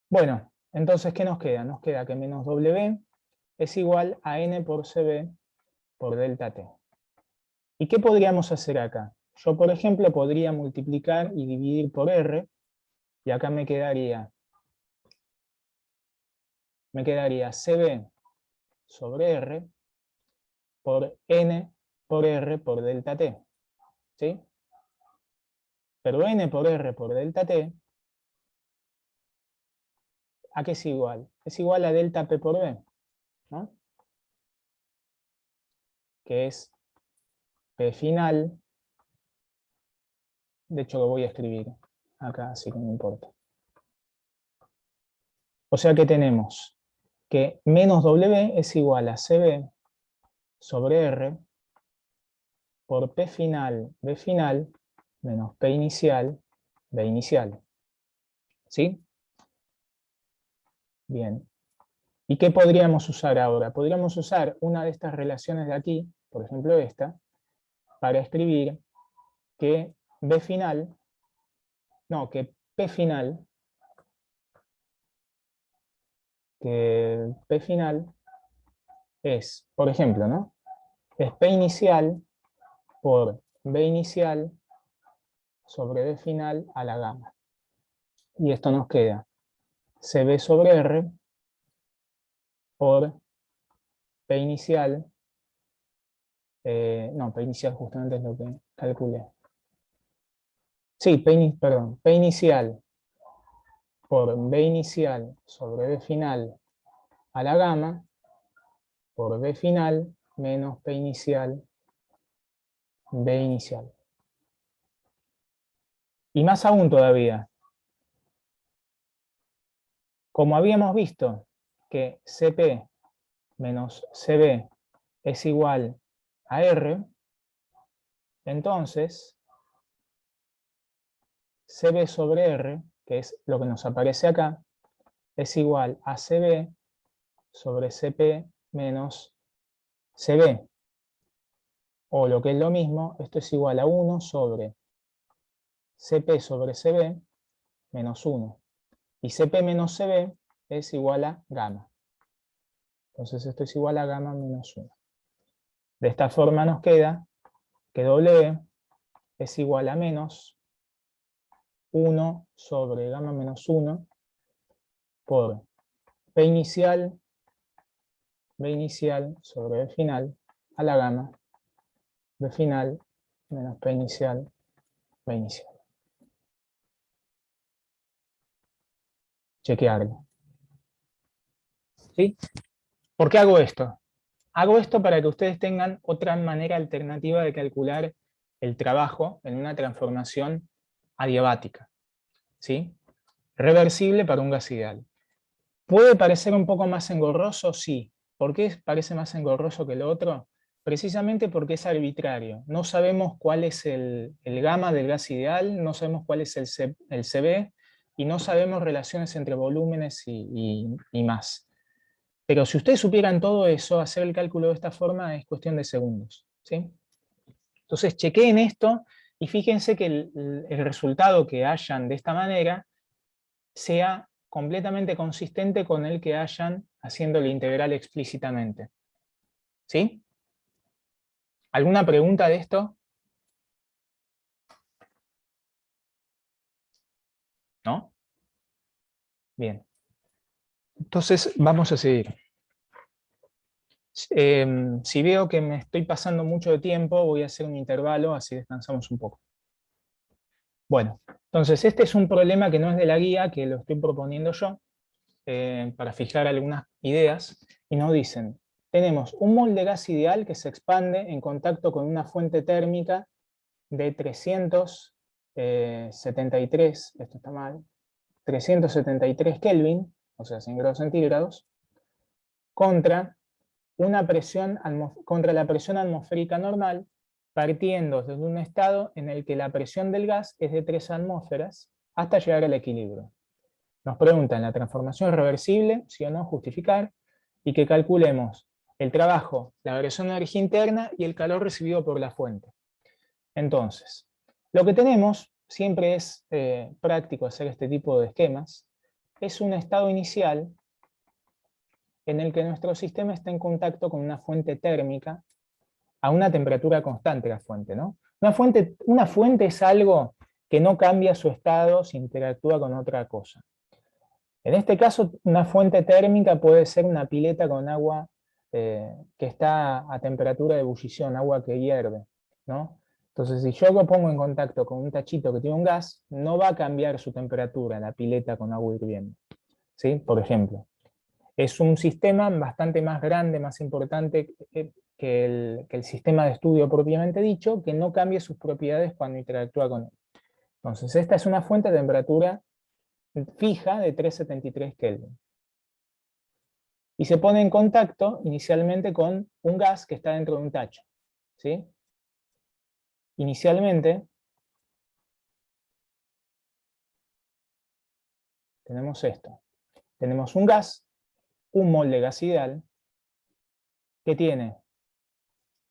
S1: Bueno, entonces, ¿qué nos queda? Nos queda que menos W es igual a N por CB por delta T. ¿Y qué podríamos hacer acá? Yo, por ejemplo, podría multiplicar y dividir por R, y acá me quedaría CB sobre R por N por R por delta T. ¿Sí? Pero N por R por delta T, ¿a qué es igual? Es igual a delta P por B, ¿no? Que es P final. De hecho, lo voy a escribir acá, así que no importa. O sea que tenemos que menos W es igual a CB sobre R por P final, B final, menos P inicial, B inicial. ¿Sí? Bien. ¿Y qué podríamos usar ahora? Podríamos usar una de estas relaciones de aquí, por ejemplo esta, para escribir que P final es, por ejemplo, ¿no? Es P inicial por B inicial sobre B final a la gamma. Y esto nos queda CB sobre R por P inicial, P inicial justamente es lo que calculé. Sí, P inicial por B inicial sobre B final a la gamma por B final menos P inicial, B inicial. Y más aún todavía, como habíamos visto que CP menos CB es igual a R, entonces CB sobre R, que es lo que nos aparece acá, es igual a CB sobre CP menos CB. O lo que es lo mismo, esto es igual a 1 sobre CP sobre CB menos 1. Y CP menos CB es igual a gamma. Entonces esto es igual a gamma menos 1. De esta forma nos queda que W es igual a menos 1 sobre gamma menos 1 por P inicial, B inicial sobre B final a la gamma, B final menos P inicial, B inicial. Chequearlo. ¿Sí? ¿Por qué hago esto? Hago esto para que ustedes tengan otra manera alternativa de calcular el trabajo en una transformación adiabática. ¿Sí? Reversible para un gas ideal. ¿Puede parecer un poco más engorroso? Sí. ¿Por qué parece más engorroso que el otro? Precisamente porque es arbitrario. No sabemos cuál es el gamma del gas ideal, no sabemos cuál es el CB, y no sabemos relaciones entre volúmenes y más. Pero si ustedes supieran todo eso, hacer el cálculo de esta forma es cuestión de segundos. ¿Sí? Entonces chequeen esto y fíjense que el resultado que hayan de esta manera sea completamente consistente con el que hayan haciendo el integral explícitamente. ¿Sí? ¿Alguna pregunta de esto? ¿No? Bien. Entonces vamos a seguir. Si veo que me estoy pasando mucho de tiempo, voy a hacer un intervalo, así descansamos un poco. Bueno, entonces este es un problema que no es de la guía, que lo estoy proponiendo yo, para fijar algunas ideas, y nos dicen, tenemos un mol de gas ideal que se expande en contacto con una fuente térmica de 373, esto está mal, 373 Kelvin, o sea 100 grados centígrados, contra la presión atmosférica normal, partiendo desde un estado en el que la presión del gas es de 3 atmósferas hasta llegar al equilibrio. Nos preguntan la transformación reversible, sí o no, justificar, y que calculemos el trabajo, la variación de energía interna y el calor recibido por la fuente. Entonces, lo que tenemos, siempre es práctico hacer este tipo de esquemas, es un estado inicial en el que nuestro sistema está en contacto con una fuente térmica a una temperatura constante la fuente, ¿no? Una fuente es algo que no cambia su estado si interactúa con otra cosa. En este caso, una fuente térmica puede ser una pileta con agua que está a temperatura de ebullición, agua que hierve, ¿no? Entonces, si yo lo pongo en contacto con un tachito que tiene un gas, no va a cambiar su temperatura, la pileta con agua hirviendo, ¿sí? Por ejemplo. Es un sistema bastante más grande, más importante que el sistema de estudio propiamente dicho, que no cambie sus propiedades cuando interactúa con él. Entonces, esta es una fuente de temperatura fija de 373 Kelvin. Y se pone en contacto inicialmente con un gas que está dentro de un tacho, ¿sí? Inicialmente tenemos esto. Tenemos un gas, un mol de gas ideal, que tiene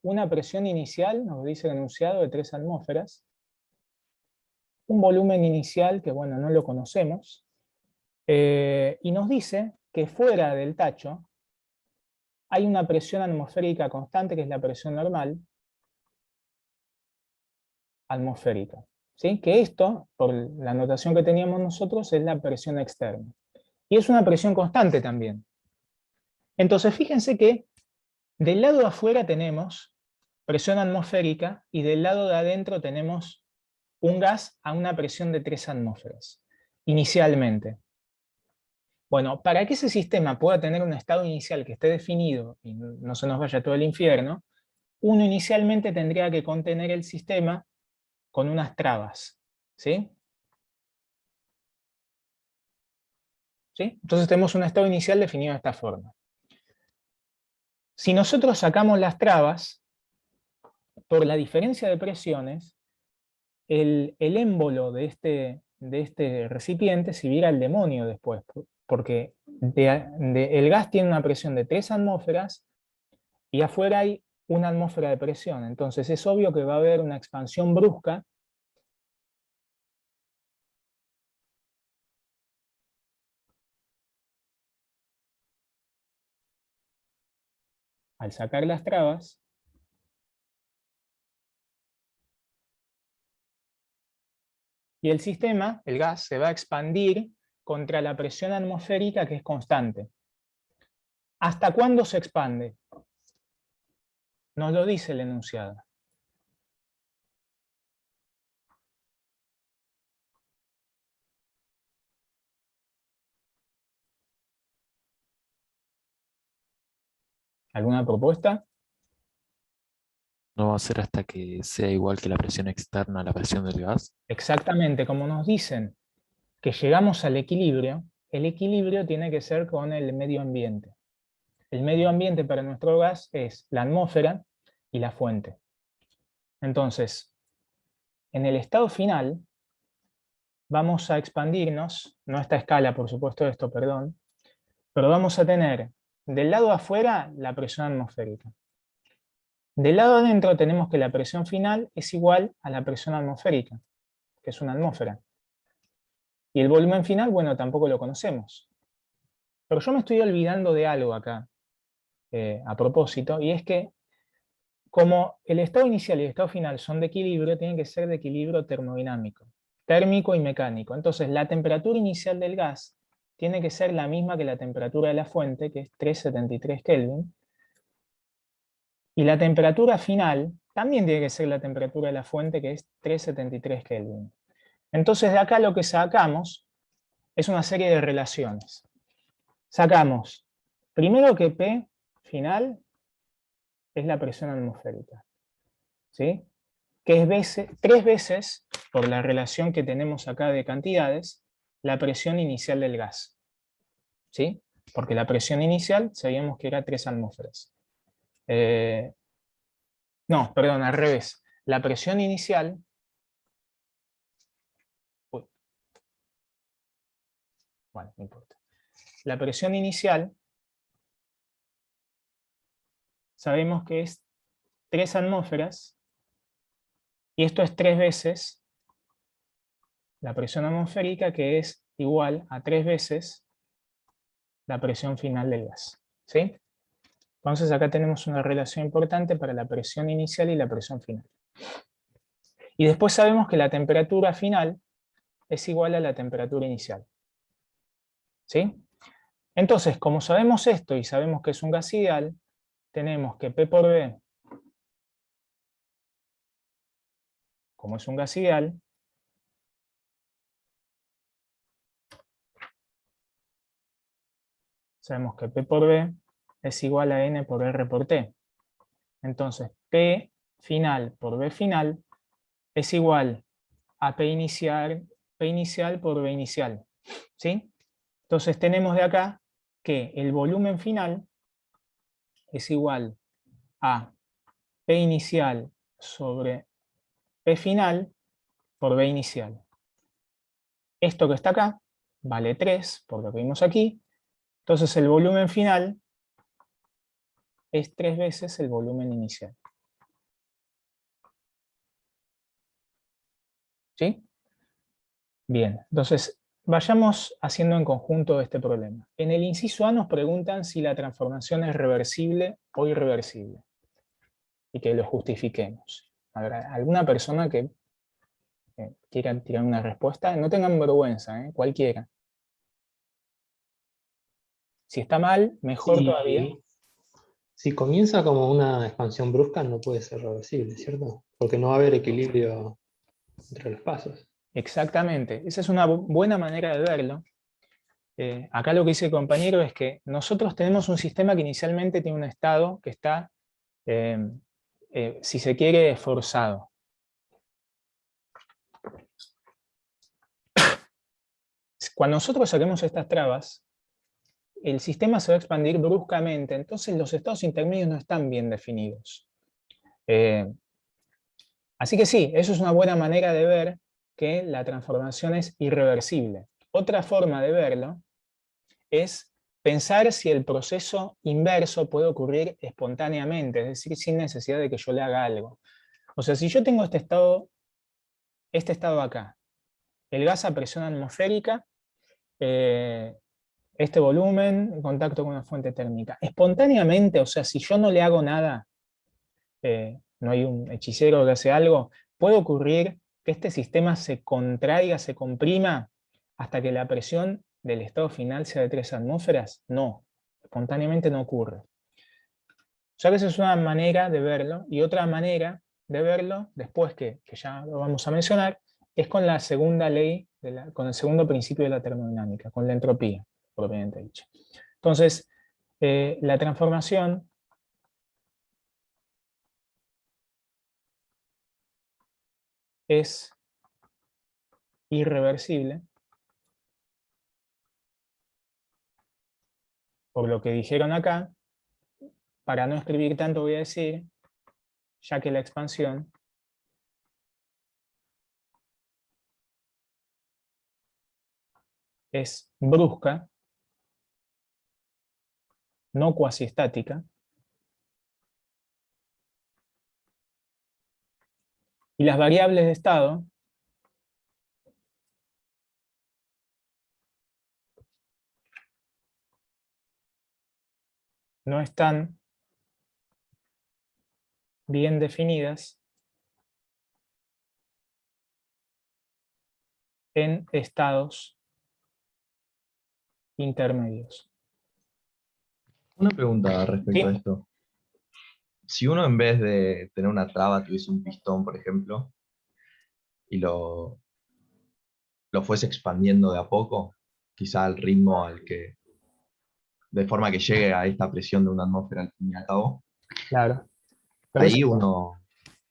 S1: una presión inicial, nos dice el enunciado, de 3 atmósferas, un volumen inicial que, bueno, no lo conocemos, y nos dice que fuera del tacho hay una presión atmosférica constante, que es la presión normal atmosférica, ¿sí? Que esto, por la notación que teníamos nosotros, es la presión externa. Y es una presión constante también. Entonces, fíjense que del lado de afuera tenemos presión atmosférica y del lado de adentro tenemos un gas a una presión de 3 atmósferas, inicialmente. Bueno, para que ese sistema pueda tener un estado inicial que esté definido y no se nos vaya todo el infierno, uno inicialmente tendría que contener el sistema con unas trabas, ¿sí? ¿Sí? Entonces tenemos un estado inicial definido de esta forma. Si nosotros sacamos las trabas, por la diferencia de presiones, el émbolo de este recipiente se viera al demonio después, porque el gas tiene una presión de 3 atmósferas y afuera hay una atmósfera de presión. Entonces es obvio que va a haber una expansión brusca al sacar las trabas, y el sistema, el gas, se va a expandir contra la presión atmosférica, que es constante. ¿Hasta cuándo se expande? Nos lo dice el enunciado. ¿Alguna propuesta?
S2: ¿No va a ser hasta que sea igual que la presión externa a la presión del gas?
S1: Exactamente, como nos dicen que llegamos al equilibrio, el equilibrio tiene que ser con el medio ambiente. El medio ambiente para nuestro gas es la atmósfera y la fuente. Entonces, en el estado final, vamos a expandirnos, no a esta escala, por supuesto, esto, perdón, pero vamos a tener del lado de afuera la presión atmosférica. Del lado adentro tenemos que la presión final es igual a la presión atmosférica, que es una atmósfera. Y el volumen final, bueno, tampoco lo conocemos. Pero yo me estoy olvidando de algo acá, a propósito, y es que como el estado inicial y el estado final son de equilibrio, tienen que ser de equilibrio termodinámico, térmico y mecánico. Entonces la temperatura inicial del gas tiene que ser la misma que la temperatura de la fuente, que es 373 Kelvin, y la temperatura final también tiene que ser la temperatura de la fuente, que es 373 Kelvin. Entonces de acá lo que sacamos es una serie de relaciones. Sacamos, primero que P final es la presión atmosférica, ¿sí? Que es 3 veces, por la relación que tenemos acá de cantidades, la presión inicial del gas, ¿sí? Porque la presión inicial sabíamos que era 3 atmósferas. No, perdón, al revés. La presión inicial... Bueno, no importa. La presión inicial sabemos que es 3 atmósferas, y esto es 3 veces la presión atmosférica, que es igual a 3 veces la presión final del gas, ¿sí? Entonces acá tenemos una relación importante para la presión inicial y la presión final. Y después sabemos que la temperatura final es igual a la temperatura inicial. ¿Sí? Entonces, como sabemos esto y sabemos que es un gas ideal, tenemos que P por B, como es un gas ideal, sabemos que P por B es igual a N por R por T. Entonces, P final por B final es igual a P inicial por B inicial. ¿Sí? Entonces tenemos de acá que el volumen final es igual a P inicial sobre P final por B inicial. Esto que está acá vale 3, por lo que vimos aquí. Entonces el volumen final es 3 veces el volumen inicial. ¿Sí? Bien, entonces vayamos haciendo en conjunto este problema. En el inciso A nos preguntan si la transformación es reversible o irreversible. Y que lo justifiquemos. ¿Habrá alguna persona que quiera tirar una respuesta? No tengan vergüenza, cualquiera. Si está mal, mejor todavía.
S5: Si comienza como una expansión brusca, no puede ser reversible, ¿cierto? Porque no va a haber equilibrio entre los pasos.
S1: Exactamente. Esa es una buena manera de verlo. Acá lo que dice el compañero es que nosotros tenemos un sistema que inicialmente tiene un estado que está, si se quiere, forzado. Cuando nosotros saquemos estas trabas, el sistema se va a expandir bruscamente, entonces los estados intermedios no están bien definidos. Así que sí, eso es una buena manera de ver que la transformación es irreversible. Otra forma de verlo es pensar si el proceso inverso puede ocurrir espontáneamente, es decir, sin necesidad de que yo le haga algo. O sea, si yo tengo este estado acá, el gas a presión atmosférica, este volumen en contacto con una fuente térmica. Espontáneamente, o sea, si yo no le hago nada, no hay un hechicero que hace algo, puede ocurrir que este sistema se contraiga, se comprima, hasta que la presión del estado final sea de 3 atmósferas. No, espontáneamente no ocurre. O sea que esa es una manera de verlo, y otra manera de verlo, después que ya lo vamos a mencionar, es con la segunda ley, con el segundo principio de la termodinámica, con la entropía, propiamente dicho. Entonces, la transformación es irreversible, por lo que dijeron acá. Para no escribir tanto voy a decir, ya que la expansión es brusca, no cuasiestática, y las variables de estado no están bien definidas en estados intermedios.
S6: Una pregunta respecto a
S1: ¿Sí?
S6: esto. Si uno en vez de tener una traba tuviese un pistón, por ejemplo, y lo fuese expandiendo de a poco, quizá al ritmo de forma que llegue a esta presión de una atmósfera al fin y al cabo,
S1: Claro. Pero
S6: ahí uno...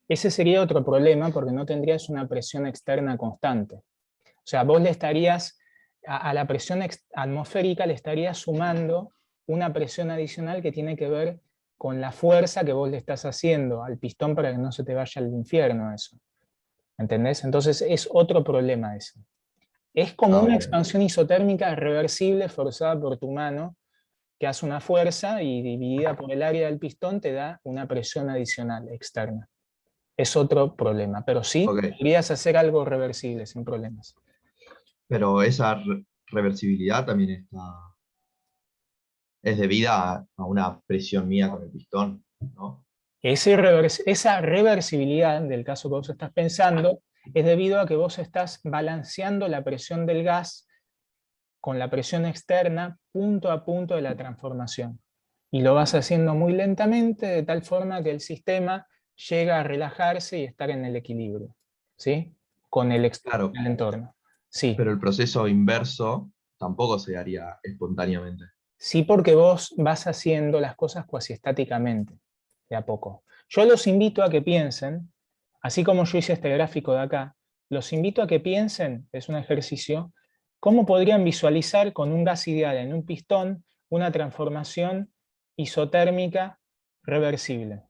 S1: ese sería otro problema, porque no tendrías una presión externa constante. O sea, vos le estarías, a la presión atmosférica le estarías sumando una presión adicional que tiene que ver con la fuerza que vos le estás haciendo al pistón para que no se te vaya al infierno eso. ¿Entendés? Entonces es otro problema ese. Es como una expansión isotérmica reversible forzada por tu mano, que hace una fuerza y dividida por el área del pistón te da una presión adicional externa. Es otro problema, pero sí,
S6: Ok,
S1: podrías hacer algo reversible sin problemas.
S6: pero esa reversibilidad también es debida a una presión mía con el pistón, ¿no?
S1: Esa reversibilidad del caso que vos estás pensando es debido a que vos estás balanceando la presión del gas con la presión externa punto a punto de la transformación. Y lo vas haciendo muy lentamente, de tal forma que el sistema llega a relajarse y estar en el equilibrio, ¿sí? Con el
S6: Claro,
S1: entorno. Sí.
S6: pero el proceso inverso tampoco se haría espontáneamente.
S1: Sí, porque vos vas haciendo las cosas cuasi estáticamente, de a poco. Yo los invito a que piensen, así como yo hice este gráfico de acá, los invito a que piensen, es un ejercicio, cómo podrían visualizar con un gas ideal en un pistón una transformación isotérmica reversible.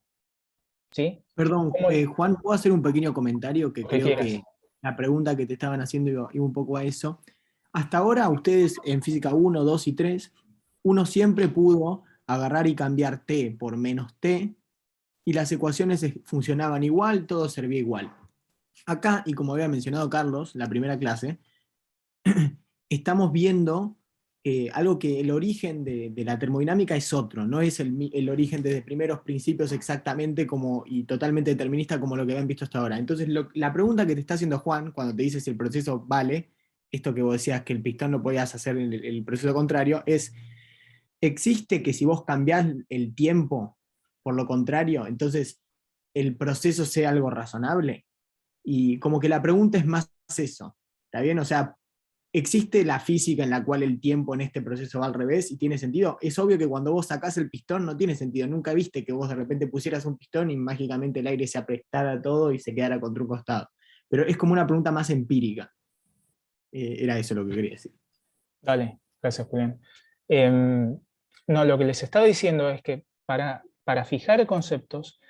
S1: ¿Sí?
S7: Perdón,
S1: ¿Cómo?
S7: Juan, ¿puedo hacer un pequeño comentario que
S1: Lo que
S7: creo
S1: quieras.
S7: que la pregunta que te estaban haciendo iba un poco a eso? Hasta ahora ustedes en física 1, 2 y 3, uno siempre pudo agarrar y cambiar T por menos T y las ecuaciones funcionaban igual, todo servía igual. Acá, y como había mencionado Carlos, la primera clase, estamos viendo algo que el origen de la termodinámica es otro, no es el origen desde primeros principios exactamente como, y totalmente determinista como lo que habían visto hasta ahora. Entonces, la pregunta que te está haciendo Juan, cuando te dice si el proceso vale, esto que vos decías que el pistón no podías hacer el proceso contrario, es, ¿existe que si vos cambiás el tiempo por lo contrario, entonces el proceso sea algo razonable? Y como que la pregunta es más eso, ¿está bien? O sea, ¿existe la física en la cual el tiempo en este proceso va al revés y tiene sentido? Es obvio que cuando vos sacás el pistón no tiene sentido. Nunca viste que vos de repente pusieras un pistón y mágicamente el aire se aprestara todo y se quedara contra un costado. Pero es como una pregunta más empírica. Era eso lo que quería decir.
S1: Dale, gracias Julián. No, lo que les estaba diciendo es que para fijar conceptos,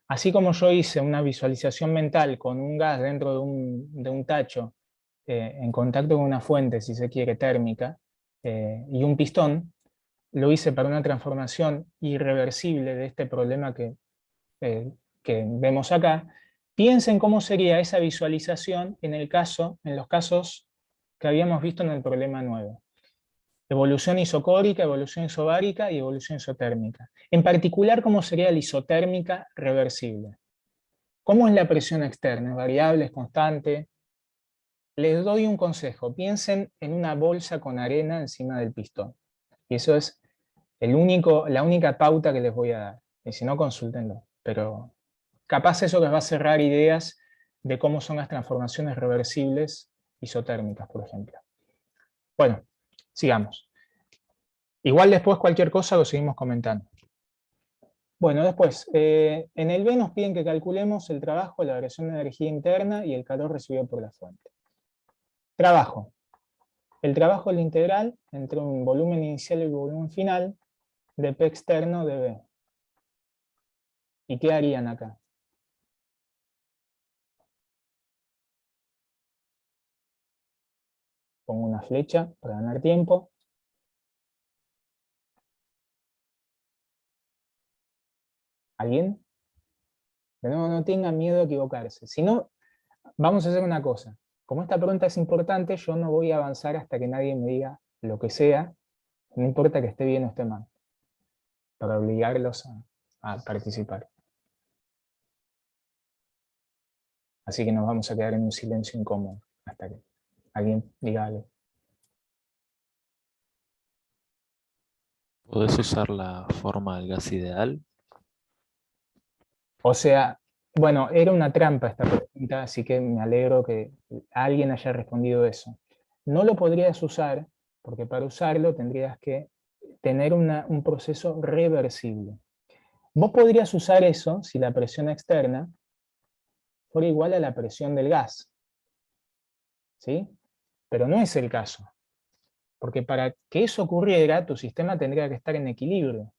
S1: así como yo hice una visualización mental con un gas dentro de un tacho en contacto con una fuente, si se quiere, térmica, y un pistón, lo hice para una transformación irreversible de este problema que vemos acá. Piensen cómo sería esa visualización en los casos que habíamos visto en el problema 9. Evolución isocórica, evolución isobárica y evolución isotérmica. En particular, ¿cómo sería la isotérmica reversible? ¿Cómo es la presión externa? ¿Es variable? ¿Es constante? Les doy un consejo. Piensen en una bolsa con arena encima del pistón. Y eso es la única pauta que les voy a dar. Y si no, consúltenlo. Pero capaz eso les va a cerrar ideas de cómo son las transformaciones reversibles isotérmicas, por ejemplo. Bueno, sigamos. Igual después cualquier cosa lo seguimos comentando. Bueno, después, en el B nos piden que calculemos el trabajo, la variación de energía interna y el calor recibido por la fuente. Trabajo. El trabajo es la integral entre un volumen inicial y un volumen final de P externo de B. ¿Y qué harían acá? Pongo una flecha para ganar tiempo. ¿Alguien? De nuevo, no tengan miedo a equivocarse. Si no, vamos a hacer una cosa. Como esta pregunta es importante, yo no voy a avanzar hasta que nadie me diga lo que sea, no importa que esté bien o esté mal, para obligarlos a participar. Así que nos vamos a quedar en un silencio incómodo hasta que alguien diga algo.
S2: ¿Podés usar la forma del gas ideal?
S1: O sea, bueno, era una trampa esta pregunta, así que me alegro que alguien haya respondido eso. No lo podrías usar, porque para usarlo tendrías que tener un proceso reversible. Vos podrías usar eso si la presión externa fuera igual a la presión del gas. ¿Sí? Pero no es el caso. Porque para que eso ocurriera, tu sistema tendría que estar en equilibrio.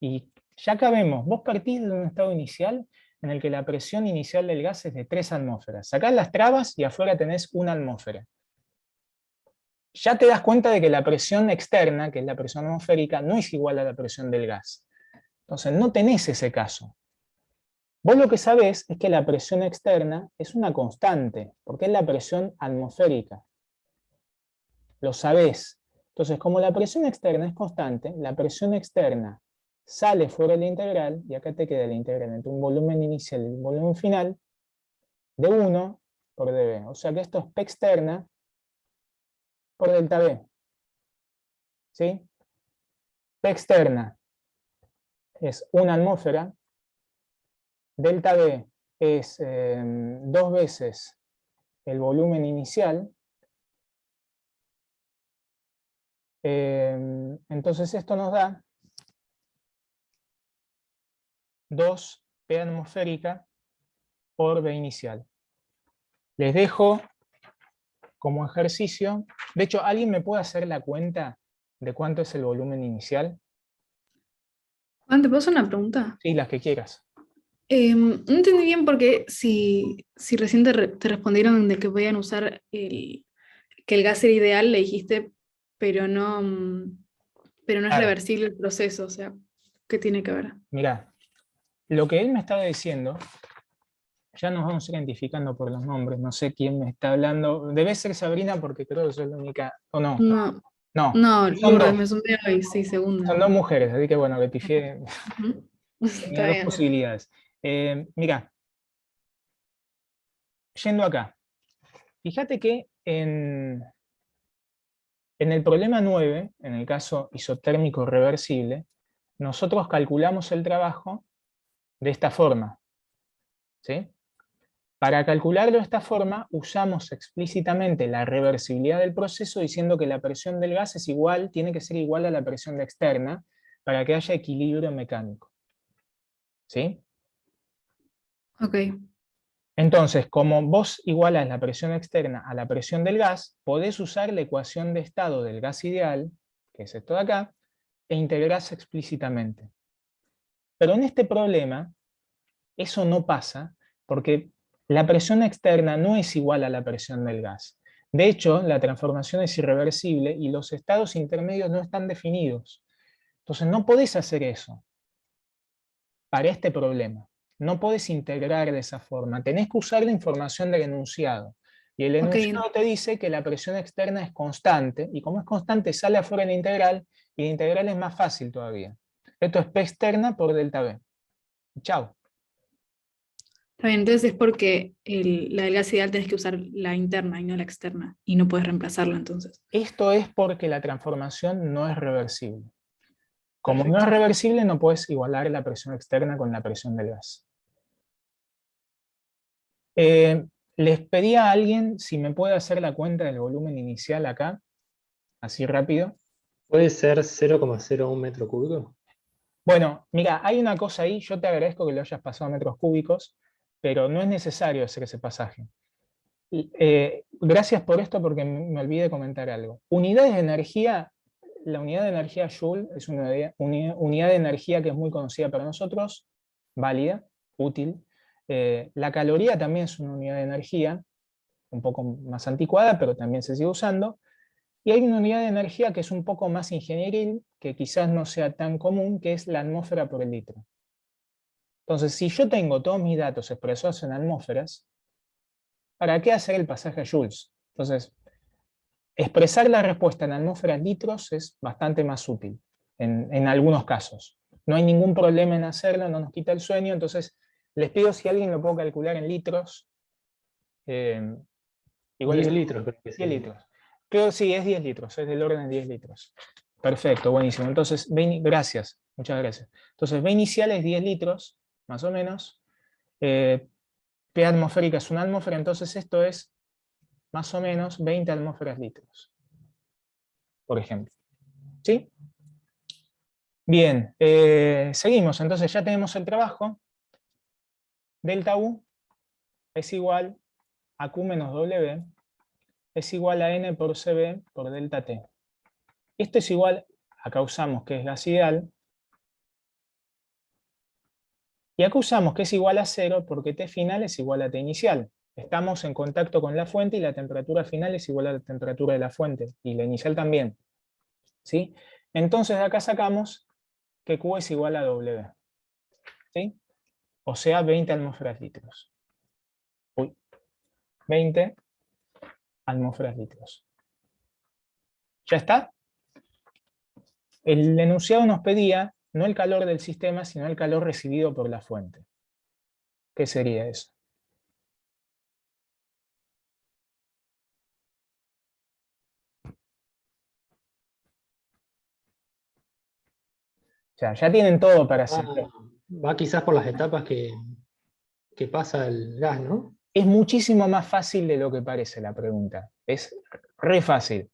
S1: Y ya acá vemos, vos partís de un estado inicial en el que la presión inicial del gas es de 3 atmósferas. Sacás las trabas y afuera tenés 1 atmósfera. Ya te das cuenta de que la presión externa, que es la presión atmosférica, no es igual a la presión del gas. Entonces no tenés ese caso. Vos lo que sabés es que la presión externa es una constante, porque es la presión atmosférica. Lo sabés. Entonces, como la presión externa es constante, la presión externa sale fuera de la integral, y acá te queda la integral entre un volumen inicial y un volumen final, de 1 por dB. O sea que esto es P externa por delta B. ¿Sí? P externa es 1 atmósfera, delta B es 2 veces el volumen inicial. Entonces esto nos da 2 P atmosférica por B inicial. Les dejo como ejercicio. De hecho, ¿alguien me puede hacer la cuenta de cuánto es el volumen inicial?
S4: Juan, ¿te puedo hacer una pregunta?
S1: Sí, las que quieras.
S4: No entendí bien porque si recién te respondieron de que podían usar que el gas era ideal, le dijiste, pero no, pero no es
S1: Claro.
S4: reversible el proceso, o sea, ¿qué tiene que ver?
S1: Mirá, lo que él me estaba diciendo, ya nos vamos identificando por los nombres, no sé quién me está hablando. Debe ser Sabrina porque creo que soy la única, ¿o no?
S4: No,
S1: No,
S4: no,
S1: son
S4: Lourdes,
S1: dos.
S4: me sumé hoy, sí, segunda.
S1: Son dos mujeres, así que bueno, le pifié.
S4: Ujú.
S1: Tenía
S4: Está
S1: dos
S4: bien.
S1: posibilidades. Mirá, yendo acá. Fíjate que en el problema 9, en el caso isotérmico reversible, nosotros calculamos el trabajo de esta forma. ¿Sí? Para calcularlo de esta forma, usamos explícitamente la reversibilidad del proceso diciendo que la presión del gas es igual, tiene que ser igual a la presión externa para que haya equilibrio mecánico. ¿Sí?
S4: Ok,
S1: Entonces, como vos igualas la presión externa a la presión del gas, podés usar la ecuación de estado del gas ideal, que es esto de acá, e integrás explícitamente. Pero en este problema, eso no pasa porque la presión externa no es igual a la presión del gas. De hecho, la transformación es irreversible y los estados intermedios no están definidos. Entonces no podés hacer eso para este problema. No podés integrar de esa forma. Tenés que usar la información del enunciado. Y el
S4: ok,
S1: enunciado te dice que la presión externa es constante, y como es constante sale afuera la integral, y la integral es más fácil todavía. Esto es P externa por delta B. Chao.
S4: está bien, entonces es porque la del gas ideal tenés que usar la interna y no la externa, y no puedes reemplazarla entonces.
S1: Esto es porque la transformación no es reversible. Como no es
S4: Perfecto.
S1: reversible, no puedes igualar la presión externa con la presión del gas. Les pedí a alguien si me puede hacer la cuenta del volumen inicial acá, así rápido.
S5: ¿Puede ser 0,01 metro cúbico?
S1: Bueno, mira, hay una cosa ahí, yo te agradezco que lo hayas pasado a metros cúbicos, pero no es necesario hacer ese pasaje. Gracias por esto porque me olvidé de comentar algo. Unidades de energía, la unidad de energía Joule es una unidad de energía que es muy conocida para nosotros, válida, útil. La caloría también es una unidad de energía, un poco más anticuada, pero también se sigue usando. Y hay una unidad de energía que es un poco más ingenieril, que quizás no sea tan común, que es la atmósfera por el litro. Entonces, si yo tengo todos mis datos expresados en atmósferas, ¿para qué hacer el pasaje a joules? Entonces, expresar la respuesta en atmósferas litros es bastante más útil en algunos casos. No hay ningún problema en hacerlo, no nos quita el sueño, entonces les pido si alguien lo puede calcular en litros. Igual
S5: 10
S1: es
S5: litros creo que
S1: 10
S5: sería.
S1: litros. Creo que sí, es 10 litros, es del orden de 10 litros. Perfecto, buenísimo. Entonces, gracias, muchas gracias. Entonces, B inicial es 10 litros, más o menos. P atmosférica es una atmósfera, entonces esto es más o menos 20 atmósferas litros, por ejemplo. ¿Sí? Bien, seguimos. Entonces ya tenemos el trabajo. Delta U es igual a Q menos W, es igual a N por CB por delta T. Esto es igual, acá usamos que es gas ideal, y acá usamos que es igual a 0 porque T final es igual a T inicial. Estamos en contacto con la fuente y la temperatura final es igual a la temperatura de la fuente, y la inicial también. ¿Sí? Entonces de acá sacamos que Q es igual a W. ¿Sí? O sea, 20 atmósferas litros. Uy, 20 atmósferas litros. ¿Ya está? El enunciado nos pedía no el calor del sistema, sino el calor recibido por la fuente. ¿Qué sería eso? O sea, ya tienen todo para hacer.
S5: Va quizás por las etapas que pasa el gas, ¿no?
S1: Es muchísimo más fácil de lo que parece la pregunta. Es re fácil.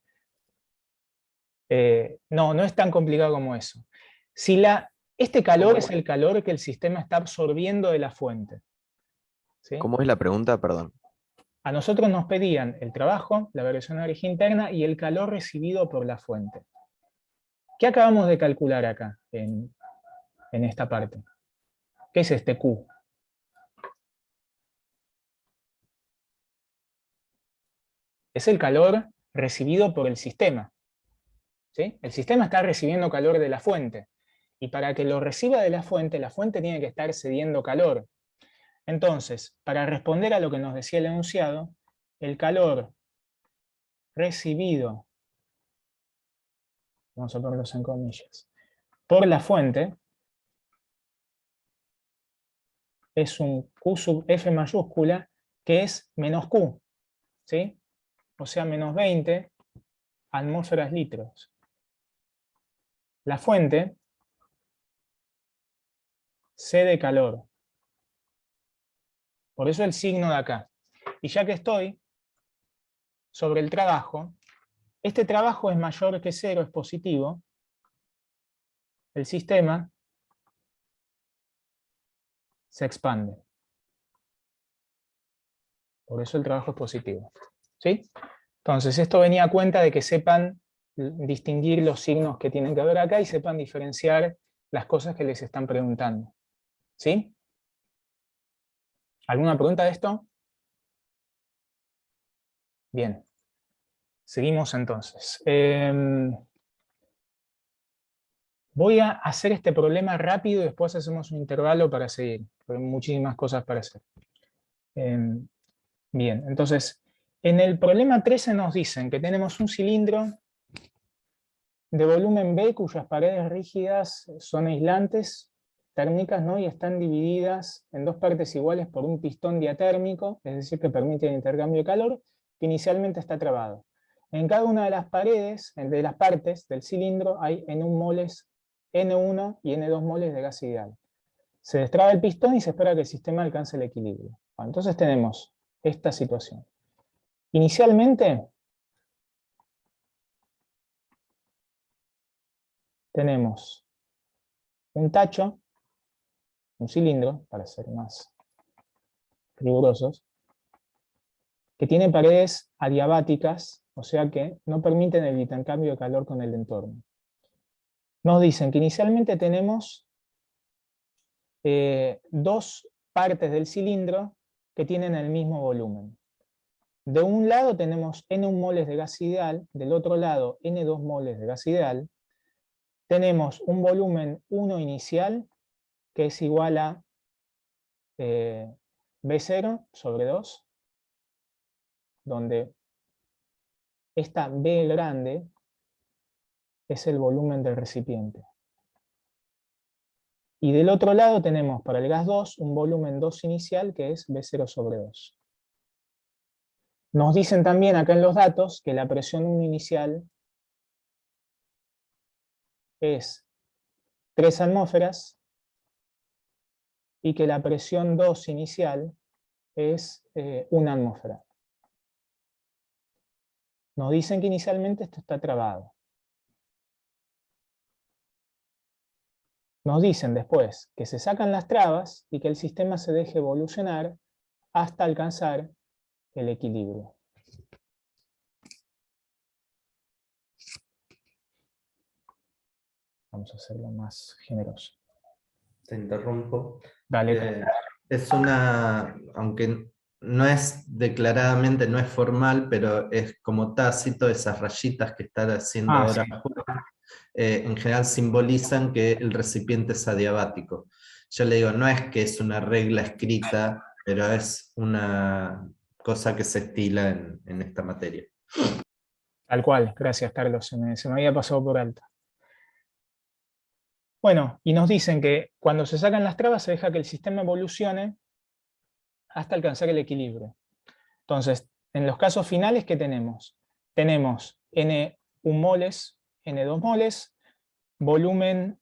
S1: No es tan complicado como eso. Si este calor es el calor que el sistema está absorbiendo de la fuente. ¿Sí?
S8: ¿Cómo es la pregunta? Perdón.
S1: A nosotros nos pedían el trabajo, la variación de energía interna y el calor recibido por la fuente. ¿Qué acabamos de calcular acá, en esta parte? ¿Qué es este Q? Es el calor recibido por el sistema. ¿Sí? El sistema está recibiendo calor de la fuente. Y para que lo reciba de la fuente tiene que estar cediendo calor. Entonces, para responder a lo que nos decía el enunciado, el calor recibido, vamos a ponerlos en comillas, por la fuente, es un Q sub F mayúscula, que es menos Q, ¿sí? O sea, menos 20 atmósferas litros. La fuente cede calor. Por eso el signo de acá. Y ya que estoy sobre el trabajo, este trabajo es mayor que 0, es positivo. El sistema se expande. Por eso el trabajo es positivo. ¿Sí? Entonces, esto venía a cuenta de que sepan distinguir los signos que tienen que ver acá y sepan diferenciar las cosas que les están preguntando. ¿Sí? ¿Alguna pregunta de esto? Bien. Seguimos entonces. Voy a hacer este problema rápido y después hacemos un intervalo para seguir, porque hay muchísimas cosas para hacer. Bien, entonces, en el problema 13 nos dicen que tenemos un cilindro de volumen B cuyas paredes rígidas son aislantes térmicas, ¿no? Y están divididas en dos partes iguales por un pistón diatérmico, es decir, que permite el intercambio de calor, que inicialmente está trabado. En cada una de las paredes, de las partes del cilindro, hay N1 y N2 moles de gas ideal. Se destraba el pistón y se espera que el sistema alcance el equilibrio. Bueno, entonces tenemos esta situación. Inicialmente tenemos un tacho, un cilindro, para ser más rigurosos, que tiene paredes adiabáticas, o sea que no permiten el intercambio de calor con el entorno. Nos dicen que inicialmente tenemos dos partes del cilindro que tienen el mismo volumen. De un lado tenemos N1 moles de gas ideal, del otro lado N2 moles de gas ideal. Tenemos un volumen 1 inicial, que es igual a B0 sobre 2, donde esta B grande es el volumen del recipiente. Y del otro lado tenemos para el gas 2 un volumen 2 inicial, que es B0 sobre 2. Nos dicen también acá en los datos que la presión 1 inicial es 3 atmósferas y que la presión 2 inicial es 1 atmósfera. Nos dicen que inicialmente esto está trabado. Nos dicen después que se sacan las trabas y que el sistema se deje evolucionar hasta alcanzar el equilibrio. Vamos a hacerlo más generoso.
S3: Te interrumpo.
S1: Dale.
S3: Es una, aunque no es declaradamente, no es formal, pero es como tácito, esas rayitas que están haciendo ahora,
S1: Sí.
S3: En general simbolizan que el recipiente es adiabático. Yo le digo, no es que es una regla escrita, pero es una cosa que se estila en esta materia.
S1: Tal cual, gracias Carlos, se me había pasado por alto. Bueno, y nos dicen que cuando se sacan las trabas se deja que el sistema evolucione hasta alcanzar el equilibrio. Entonces, en los casos finales, ¿qué tenemos? Tenemos N1 moles, N2 moles, volumen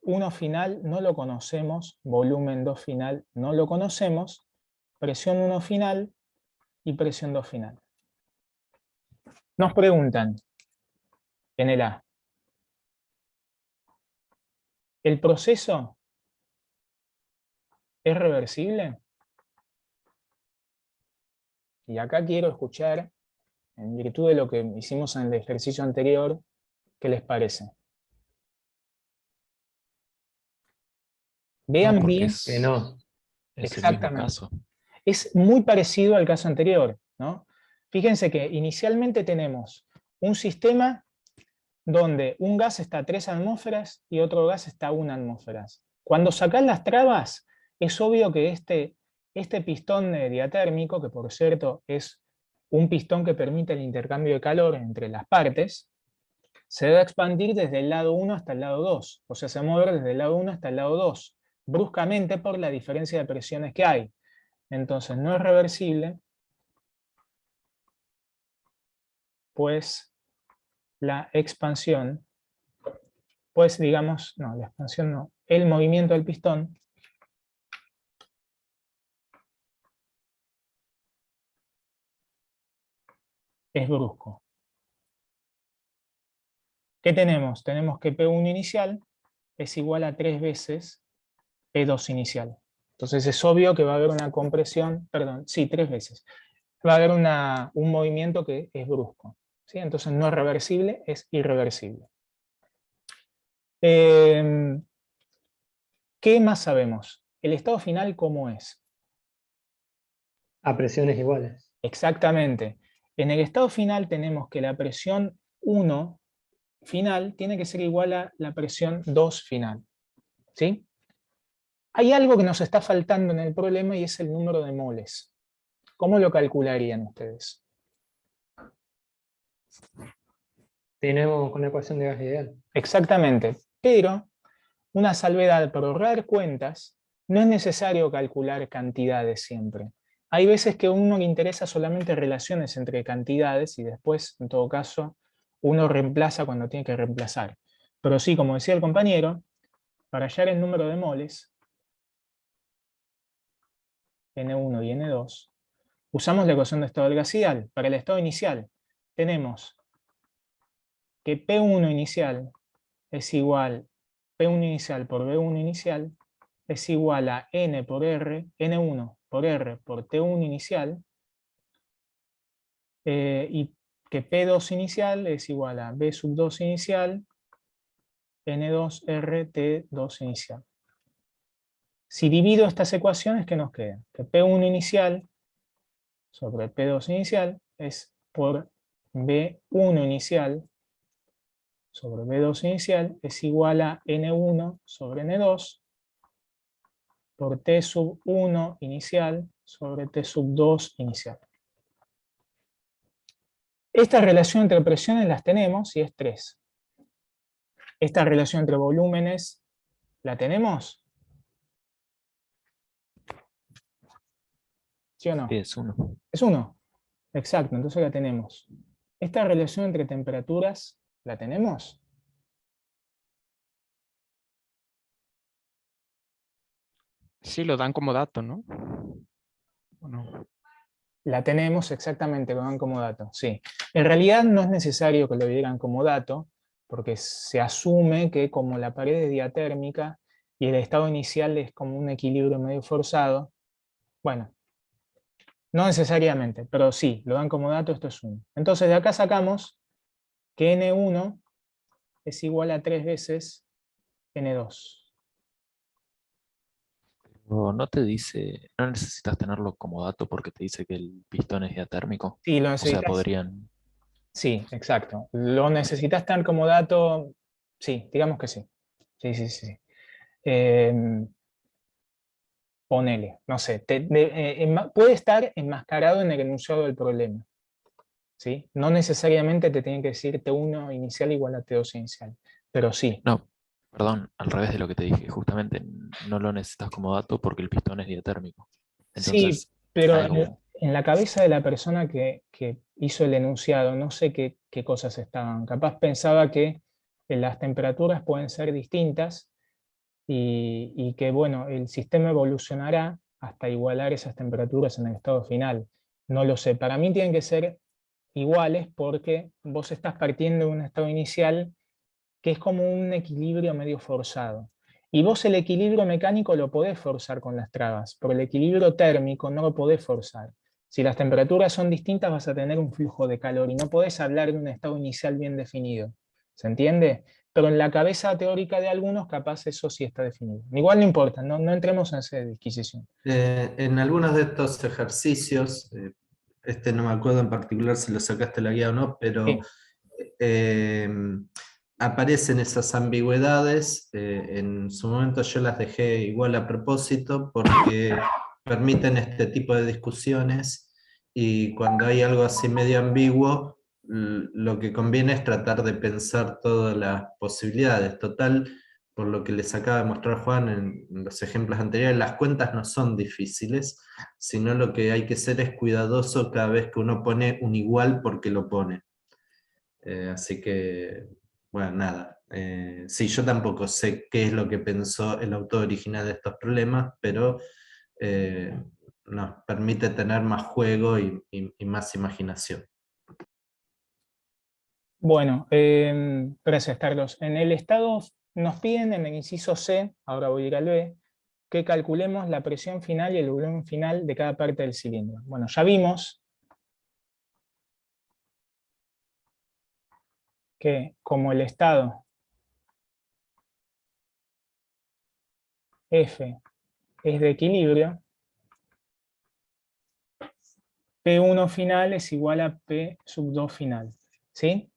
S1: 1 final no lo conocemos, volumen 2 final no lo conocemos, presión 1 final y presión 2 final. Nos preguntan en el A, ¿el proceso es reversible? Y acá quiero escuchar, en virtud de lo que hicimos en el ejercicio anterior, ¿qué les parece? Vean
S2: porque
S1: bien.
S5: Que no.
S2: es el mismo
S1: Exactamente.
S2: caso.
S1: Es muy parecido al caso anterior, ¿no? Fíjense que inicialmente tenemos un sistema donde un gas está a 3 atmósferas y otro gas está a 1 atmósfera. Cuando sacás las trabas, es obvio que este pistón diatérmico, que por cierto es un pistón que permite el intercambio de calor entre las partes, se debe expandir desde el lado 1 hasta el lado 2, o sea, se mueve desde el lado 1 hasta el lado 2, bruscamente por la diferencia de presiones que hay. Entonces no es reversible, pues la expansión, pues digamos, no, la expansión no, el movimiento del pistón es brusco. ¿Qué tenemos? Tenemos que P1 inicial es igual a 3 veces P2 inicial. Entonces es obvio que va a haber una compresión, perdón, sí, 3 veces. Va a haber un movimiento que es brusco, ¿sí? Entonces no es reversible, es irreversible. ¿Qué más sabemos? El estado final, ¿cómo es?
S5: A presiones iguales.
S1: Exactamente. En el estado final tenemos que la presión 1 final tiene que ser igual a la presión 2 final. ¿Sí? Hay algo que nos está faltando en el problema y es el número de moles. ¿Cómo lo calcularían ustedes?
S5: Tenemos con la ecuación de gas ideal.
S1: Exactamente, pero una salvedad para ahorrar cuentas, no es necesario calcular cantidades siempre. Hay veces que a uno le interesa solamente relaciones entre cantidades y después, en todo caso, uno reemplaza cuando tiene que reemplazar. Pero sí, como decía el compañero, para hallar el número de moles, N1 y N2, usamos la ecuación de estado del gas ideal. Para el estado inicial, tenemos que P1 inicial es igual, P1 inicial por B1 inicial, es igual a N por R, N1 por R por T1 inicial, y que P2 inicial es igual a B sub 2 inicial, N2 R T2 inicial. Si divido estas ecuaciones, ¿qué nos queda? Que P1 inicial sobre P2 inicial es por B1 inicial sobre B2 inicial es igual a N1 sobre N2 por T sub 1 inicial sobre T sub 2 inicial. Esta relación entre presiones las tenemos y es 3. Esta relación entre volúmenes, ¿la tenemos? ¿Sí o no?
S2: Sí, es 1.
S1: Es 1. Exacto, entonces la tenemos. Esta relación entre temperaturas, ¿la tenemos?
S8: Sí, lo dan como dato, ¿no? ¿O no?
S1: La tenemos exactamente, lo dan como dato, sí. En realidad no es necesario que lo digan como dato, porque se asume que como la pared es diatérmica y el estado inicial es como un equilibrio medio forzado, bueno, no necesariamente, pero sí, lo dan como dato, esto es 1. Entonces de acá sacamos que N1 es igual a 3 veces N2.
S2: Pero no te dice, no necesitas tenerlo como dato porque te dice que el pistón es diatérmico.
S1: Sí, lo
S2: O sea,
S1: necesitas.
S2: podrían.
S1: Sí, exacto. ¿Lo necesitas tener como dato? Sí, digamos que sí. Sí, sí, sí. Ponele, no sé. Puede estar enmascarado en el enunciado del problema. ¿Sí? No necesariamente te tiene que decir T1 inicial igual a T2 inicial. Pero sí.
S2: No, Perdón, al revés de lo que te dije, justamente no lo necesitas como dato porque el pistón es diatérmico.
S1: Sí,
S2: Entonces,
S1: pero
S2: hay como...
S1: en la cabeza de la persona que hizo el enunciado, no sé qué cosas estaban. Capaz pensaba que las temperaturas pueden ser distintas y que, bueno, el sistema evolucionará hasta igualar esas temperaturas en el estado final. No lo sé. Para mí tienen que ser iguales porque vos estás partiendo de un estado inicial que es como un equilibrio medio forzado. Y vos el equilibrio mecánico lo podés forzar con las trabas, pero el equilibrio térmico no lo podés forzar. Si las temperaturas son distintas vas a tener un flujo de calor y no podés hablar de un estado inicial bien definido. ¿Se entiende? Pero en la cabeza teórica de algunos capaz eso sí está definido. Igual no importa, no entremos en esa disquisición.
S3: En algunos de estos ejercicios, este no me acuerdo en particular si lo sacaste la guía o no, pero
S1: Sí.
S3: eh, aparecen esas ambigüedades. En su momento yo las dejé igual a propósito porque permiten este tipo de discusiones y cuando hay algo así medio ambiguo, lo que conviene es tratar de pensar todas las posibilidades. Total, por lo que les acaba de mostrar Juan en los ejemplos anteriores, las cuentas no son difíciles, sino lo que hay que ser es cuidadoso cada vez que uno pone un igual porque lo pone. Así que, bueno, nada. Sí, yo tampoco sé qué es lo que pensó el autor original de estos problemas, pero nos permite tener más juego y más imaginación.
S1: Bueno, gracias Carlos. En el estado nos piden en el inciso C, ahora voy a ir al B, que calculemos la presión final y el volumen final de cada parte del cilindro. Bueno, ya vimos que como el estado F es de equilibrio, P1 final es igual a P sub 2 final. ¿Sí?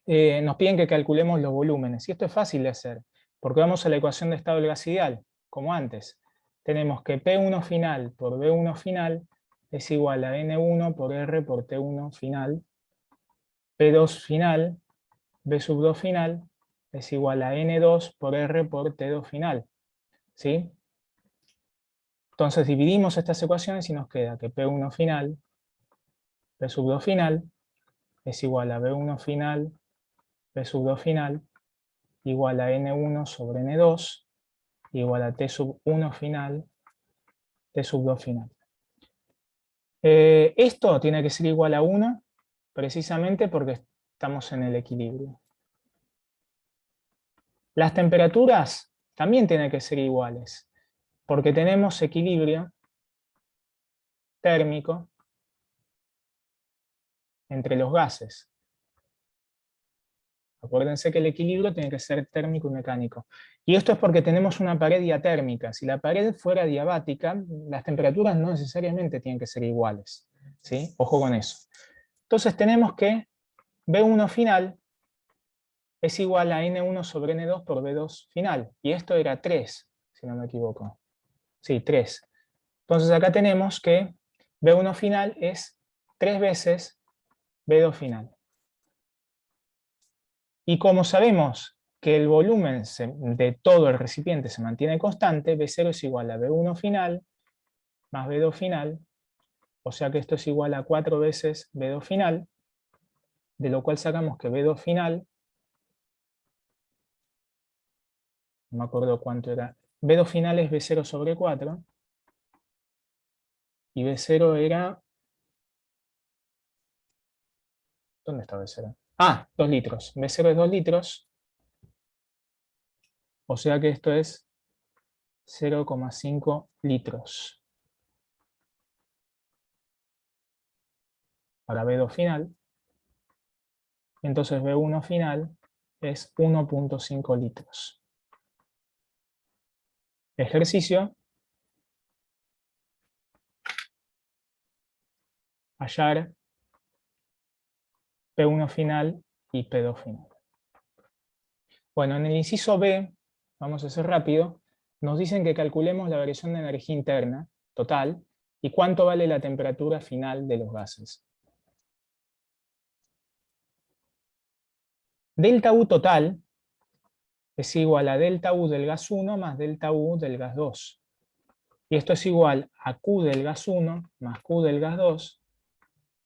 S1: Nos piden que calculemos los volúmenes, y esto es fácil de hacer, porque vamos a la ecuación de estado del gas ideal, como antes. Tenemos que P1 final por B1 final es igual a N1 por R por T1 final, P2 final, B sub 2 final, es igual a N2 por R por T2 final. ¿Sí? Entonces dividimos estas ecuaciones y nos queda que P1 final, B sub 2 final, es igual a B1 final, B sub 2 final, igual a N1 sobre N2, igual a T sub 1 final, T sub 2 final. Esto tiene que ser igual a 1, precisamente porque estamos en el equilibrio. Las temperaturas también tienen que ser iguales, porque tenemos equilibrio térmico entre los gases. Acuérdense que el equilibrio tiene que ser térmico y mecánico. Y esto es porque tenemos una pared diatérmica. Si la pared fuera diabática, las temperaturas no necesariamente tienen que ser iguales. ¿Sí? Ojo con eso. Entonces tenemos que B1 final es igual a N1 sobre N2 por B2 final. Y esto era 3, si no me equivoco. Sí, 3. Entonces acá tenemos que B1 final es 3 veces B2 final. Y como sabemos que el volumen de todo el recipiente se mantiene constante, B0 es igual a B1 final más B2 final, o sea que esto es igual a 4 veces B2 final, de lo cual sacamos que B2 final, no me acuerdo cuánto era, B2 final es B0 sobre 4, y B0 era, ¿dónde está B0? Ah, 2 litros, B0 es 2 litros, o sea que esto es 0,5 litros. Para B2 final, entonces B1 final es 1,5 litros. Ejercicio. Hallar P1 final y P2 final. Bueno, en el inciso B, vamos a hacer rápido, nos dicen que calculemos la variación de energía interna total y cuánto vale la temperatura final de los gases. Delta U total es igual a delta U del gas 1 más delta U del gas 2. Y esto es igual a Q del gas 1 más Q del gas 2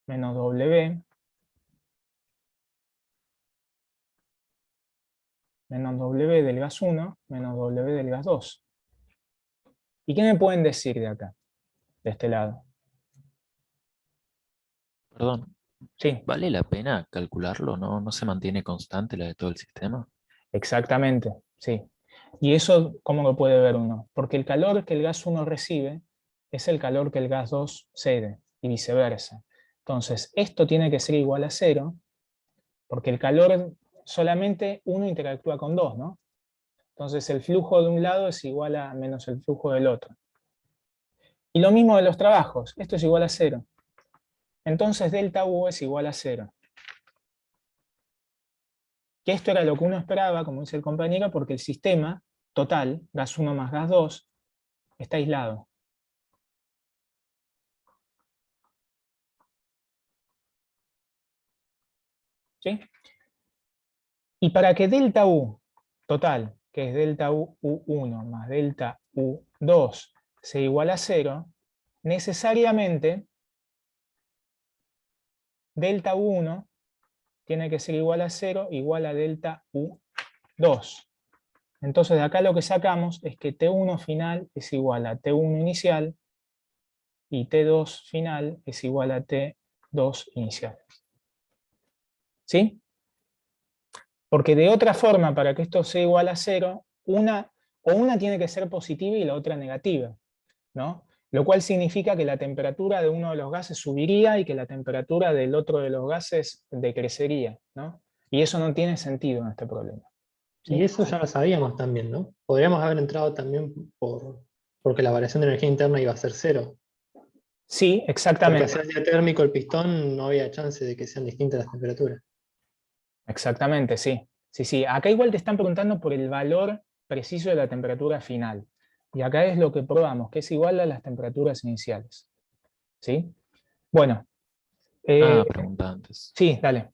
S1: menos W menos W del gas 1 menos W del gas 2. ¿Y qué me pueden decir de acá, de este lado?
S2: Perdón,
S1: Sí,
S2: ¿vale la pena calcularlo? ¿No, no se mantiene constante la de todo el sistema?
S1: exactamente, sí. ¿Y eso cómo lo puede ver uno? Porque el calor que el gas 1 recibe es el calor que el gas 2 cede, y viceversa. Entonces, esto tiene que ser igual a 0, porque el calor solamente uno interactúa con 2, ¿no? Entonces el flujo de un lado es igual a menos el flujo del otro. Y lo mismo de los trabajos, esto es igual a 0. Entonces delta U es igual a 0. Que esto era lo que uno esperaba, como dice el compañero, porque el sistema total, gas 1 más gas 2, está aislado. ¿Sí? Y para que delta U total, que es delta U1 más delta U2, sea igual a 0, necesariamente delta U1 tiene que ser igual a 0, igual a delta U2. Entonces de acá lo que sacamos es que T1 final es igual a T1 inicial y T2 final es igual a T2 inicial. ¿Sí? Porque de otra forma, para que esto sea igual a 0, una tiene que ser positiva y la otra negativa, ¿no? Lo cual significa que la temperatura de uno de los gases subiría y que la temperatura del otro de los gases decrecería, ¿no? Y eso no tiene sentido en este problema. ¿Sí?
S5: Y eso ya lo sabíamos también, ¿no? Podríamos haber entrado también porque la variación de energía interna iba a ser 0.
S1: Sí,
S5: Porque
S1: exactamente.
S5: hacia el diatérmico el pistón no había chance de que sean distintas las temperaturas.
S1: Exactamente, sí. Sí, sí. Acá igual te están preguntando por el valor preciso de la temperatura final. Y acá es lo que probamos, que es igual a las temperaturas iniciales. ¿Sí? Bueno.
S2: Pregunta antes.
S1: Sí, dale.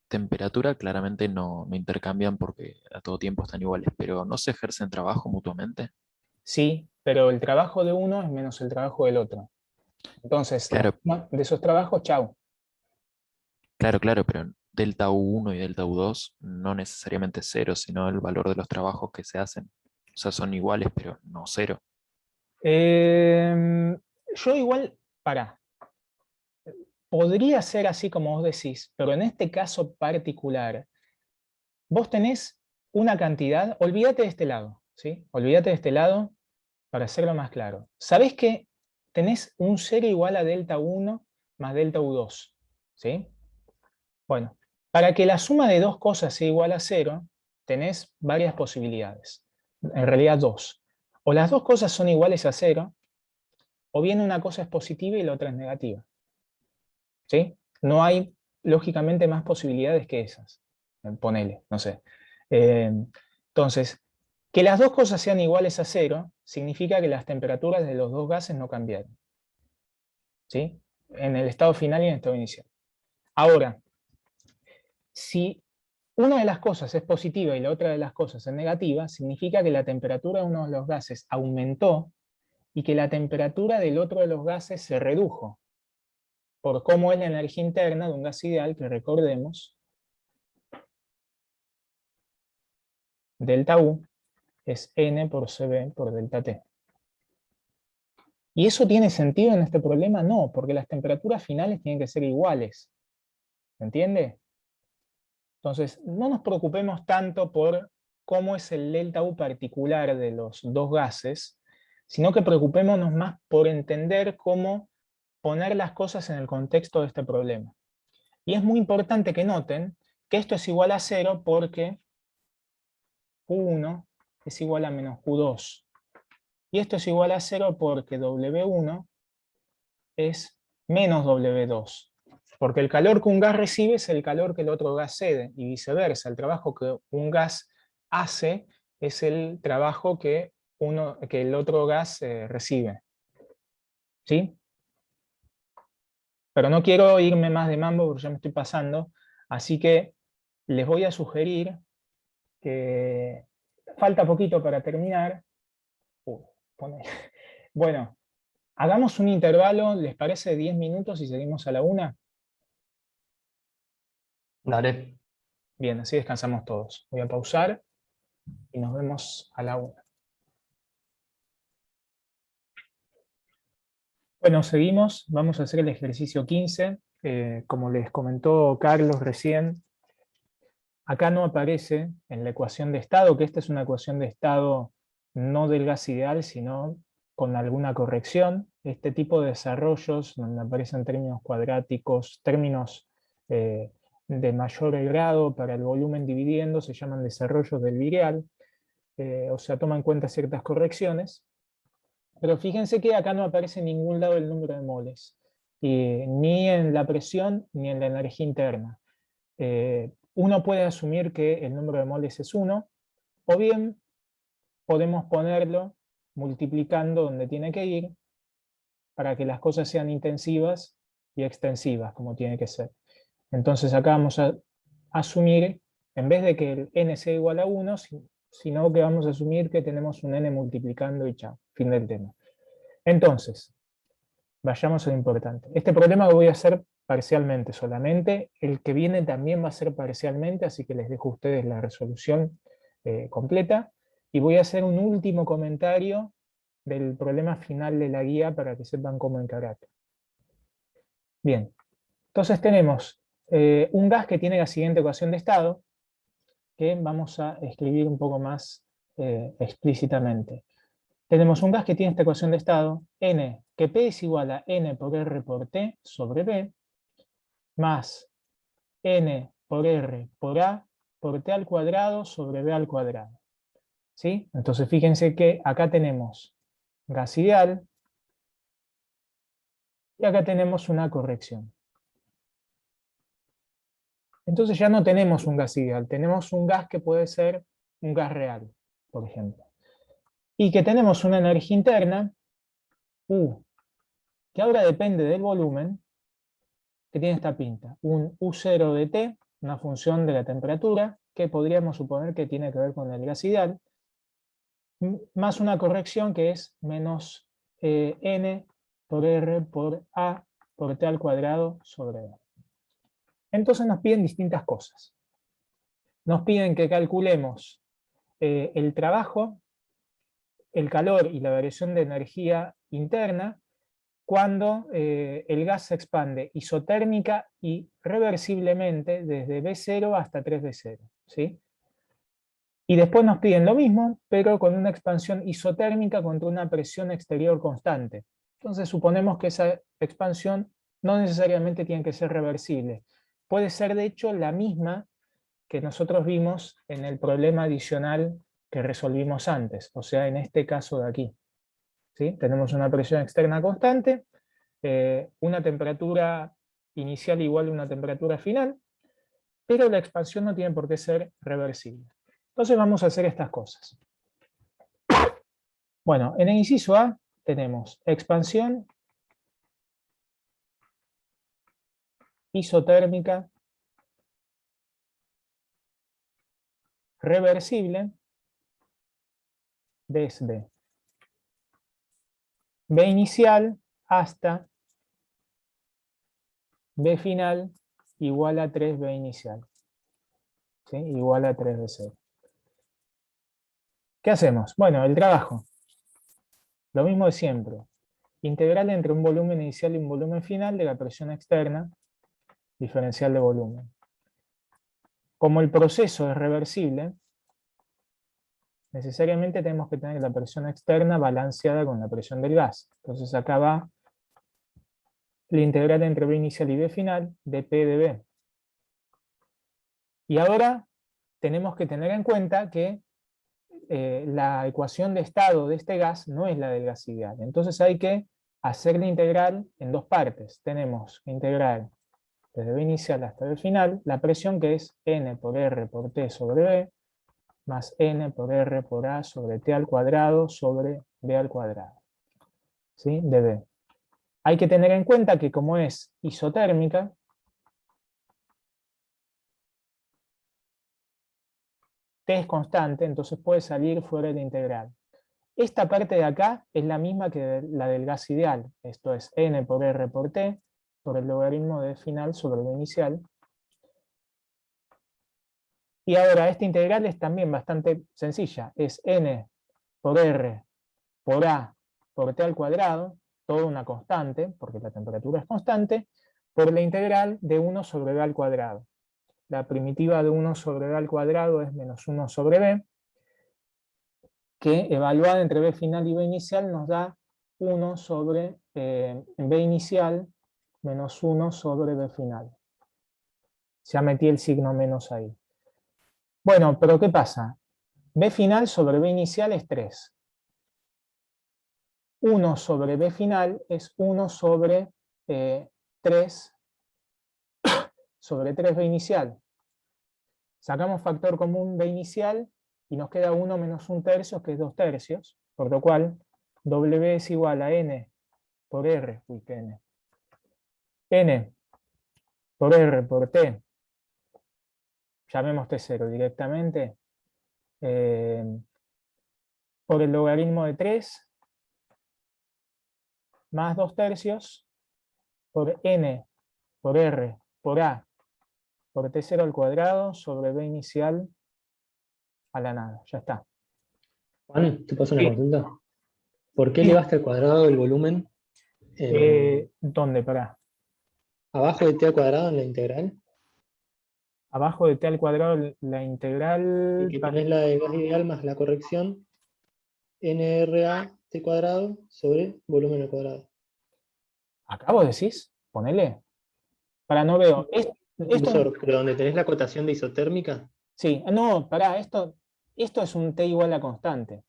S2: Temperatura claramente no intercambian porque a todo tiempo están iguales, pero ¿no se ejercen trabajo mutuamente?
S1: Sí, pero el trabajo de uno es menos el trabajo del otro. Entonces, la
S2: Claro,
S1: suma de esos trabajos, chau.
S2: claro, pero delta U1 y delta U2 no necesariamente cero, sino el valor de los trabajos que se hacen. O sea, son iguales, pero no cero.
S1: Yo igual, podría ser así como vos decís, pero en este caso particular, vos tenés una cantidad, olvídate de este lado, ¿sí? Olvídate de este lado para hacerlo más claro. Sabés que tenés un 0 igual a delta 1 más delta U2, ¿sí? Bueno, para que la suma de dos cosas sea igual a 0, tenés varias posibilidades. En realidad dos. O las dos cosas son iguales a 0, o bien una cosa es positiva y la otra es negativa. ¿Sí? No hay, lógicamente, más posibilidades que esas. Ponele, no sé. Entonces, que las dos cosas sean iguales a 0 significa que las temperaturas de los dos gases no cambiaron. ¿Sí? En el estado final y en el estado inicial. Ahora, si una de las cosas es positiva y la otra de las cosas es negativa, significa que la temperatura de uno de los gases aumentó y que la temperatura del otro de los gases se redujo, por cómo es la energía interna de un gas ideal, que recordemos, delta U es N por CB por delta T. ¿Y eso tiene sentido en este problema? No, porque las temperaturas finales tienen que ser iguales. ¿Se entiende? Entonces, no nos preocupemos tanto por cómo es el delta U particular de los dos gases, sino que preocupémonos más por entender cómo poner las cosas en el contexto de este problema. Y es muy importante que noten que esto es igual a 0 porque Q1 es igual a menos Q2. Y esto es igual a 0 porque W1 es menos W2. Porque el calor que un gas recibe es el calor que el otro gas cede, y viceversa. El trabajo que un gas hace es el trabajo que el otro gas recibe. ¿Sí? Pero no quiero irme más de mambo porque ya me estoy pasando, así que les voy a sugerir que falta poquito para terminar. Bueno, hagamos un intervalo, ¿les parece 10 minutos y seguimos a la 1?
S5: Dale.
S1: Bien, así descansamos todos. Voy a pausar y nos vemos a la 1. Bueno, seguimos. Vamos a hacer el ejercicio 15. Como les comentó Carlos recién, acá no aparece en la ecuación de estado, que esta es una ecuación de estado no del gas ideal, sino con alguna corrección. Este tipo de desarrollos, donde aparecen términos cuadráticos, términos de mayor grado para el volumen dividiendo, se llaman desarrollos del virial, o sea, toma en cuenta ciertas correcciones. Pero fíjense que acá no aparece en ningún lado el número de moles, ni en la presión ni en la energía interna. Uno puede asumir que el número de moles es 1, o bien podemos ponerlo multiplicando donde tiene que ir para que las cosas sean intensivas y extensivas, como tiene que ser. Entonces acá vamos a asumir, en vez de que el n sea igual a 1, sino que vamos a asumir que tenemos un n multiplicando y chao, fin del tema. Entonces, vayamos a lo importante. Este problema lo voy a hacer parcialmente solamente, el que viene también va a ser parcialmente, así que les dejo a ustedes la resolución completa, y voy a hacer un último comentario del problema final de la guía para que sepan cómo encarar. Bien, entonces tenemos un gas que tiene la siguiente ecuación de estado, que vamos a escribir un poco más explícitamente. Tenemos un gas que tiene esta ecuación de estado, N, que P es igual a N por R por T sobre B, más N por R por A por T al cuadrado sobre B al cuadrado. ¿Sí? Entonces fíjense que acá tenemos gas ideal y acá tenemos una corrección. Entonces ya no tenemos un gas ideal, tenemos un gas que puede ser un gas real, por ejemplo. Y que tenemos una energía interna, U, que ahora depende del volumen, que tiene esta pinta. Un U0 de T, una función de la temperatura, que podríamos suponer que tiene que ver con el gas ideal, más una corrección que es menos N por R por A por T al cuadrado sobre B. Entonces nos piden distintas cosas. Nos piden que calculemos el trabajo, el calor y la variación de energía interna cuando el gas se expande isotérmica y reversiblemente desde B0 hasta 3B0. ¿Sí? Y después nos piden lo mismo, pero con una expansión isotérmica contra una presión exterior constante. Entonces suponemos que esa expansión no necesariamente tiene que ser reversible. Puede ser de hecho la misma que nosotros vimos en el problema adicional que resolvimos antes, o sea, en este caso de aquí. ¿Sí? Tenemos una presión externa constante, una temperatura inicial igual a una temperatura final, pero la expansión no tiene por qué ser reversible. Entonces vamos a hacer estas cosas. Bueno, en el inciso A tenemos expansión isotérmica reversible desde B inicial hasta B final igual a 3B inicial. ¿Sí? Igual a 3B0. ¿Qué hacemos? Bueno, el trabajo. Lo mismo de siempre. Integral entre un volumen inicial y un volumen final de la presión externa, diferencial de volumen. Como el proceso es reversible, necesariamente tenemos que tener la presión externa balanceada con la presión del gas. Entonces acá va la integral entre B inicial y B final de P de B. Y ahora tenemos que tener en cuenta que la ecuación de estado de este gas no es la del gas ideal. Entonces hay que hacer la integral en dos partes. Tenemos que integrar desde B inicial hasta B final la presión que es N por R por T sobre B, más N por R por A sobre T al cuadrado sobre B al cuadrado. ¿Sí? De B. Hay que tener en cuenta que como es isotérmica, t es constante, entonces puede salir fuera de la integral. Esta parte de acá es la misma que la del gas ideal, esto es n por r por t, por el logaritmo de final sobre b inicial. Y ahora esta integral es también bastante sencilla, es n por r por a por t al cuadrado, toda una constante, porque la temperatura es constante, por la integral de 1 sobre b al cuadrado. La primitiva de 1 sobre b al cuadrado es menos 1 sobre b, que evaluada entre b final y b inicial nos da 1 sobre b inicial menos 1 sobre b final. Ya metí el signo menos ahí. Bueno, pero ¿qué pasa? B final sobre B inicial es 3. 1 sobre B final es 1 sobre 3 sobre 3B inicial. Sacamos factor común B inicial y nos queda 1 menos 1 tercio, que es 2 tercios, por lo cual W es igual a N por R, N por R por T, llamemos T0 directamente, por el logaritmo de 3 más 2 tercios por N por R por A por T0 al cuadrado sobre B inicial a la nada. Ya está.
S5: Juan, ¿te paso una
S1: Sí.
S5: consulta? ¿Por qué
S1: Sí.
S5: elevaste al cuadrado el volumen
S1: ¿Dónde? Pará.
S5: abajo de t al cuadrado en la integral?
S1: Abajo de T al cuadrado la integral...
S5: Y que tenés la de gas ideal más la corrección NRA t cuadrado sobre volumen al cuadrado.
S1: ¿Acá vos decís? Ponele. Para no veo. Esto,
S5: Pero donde tenés la cotación de isotérmica,
S1: sí, no, pará, esto es un T igual a constante.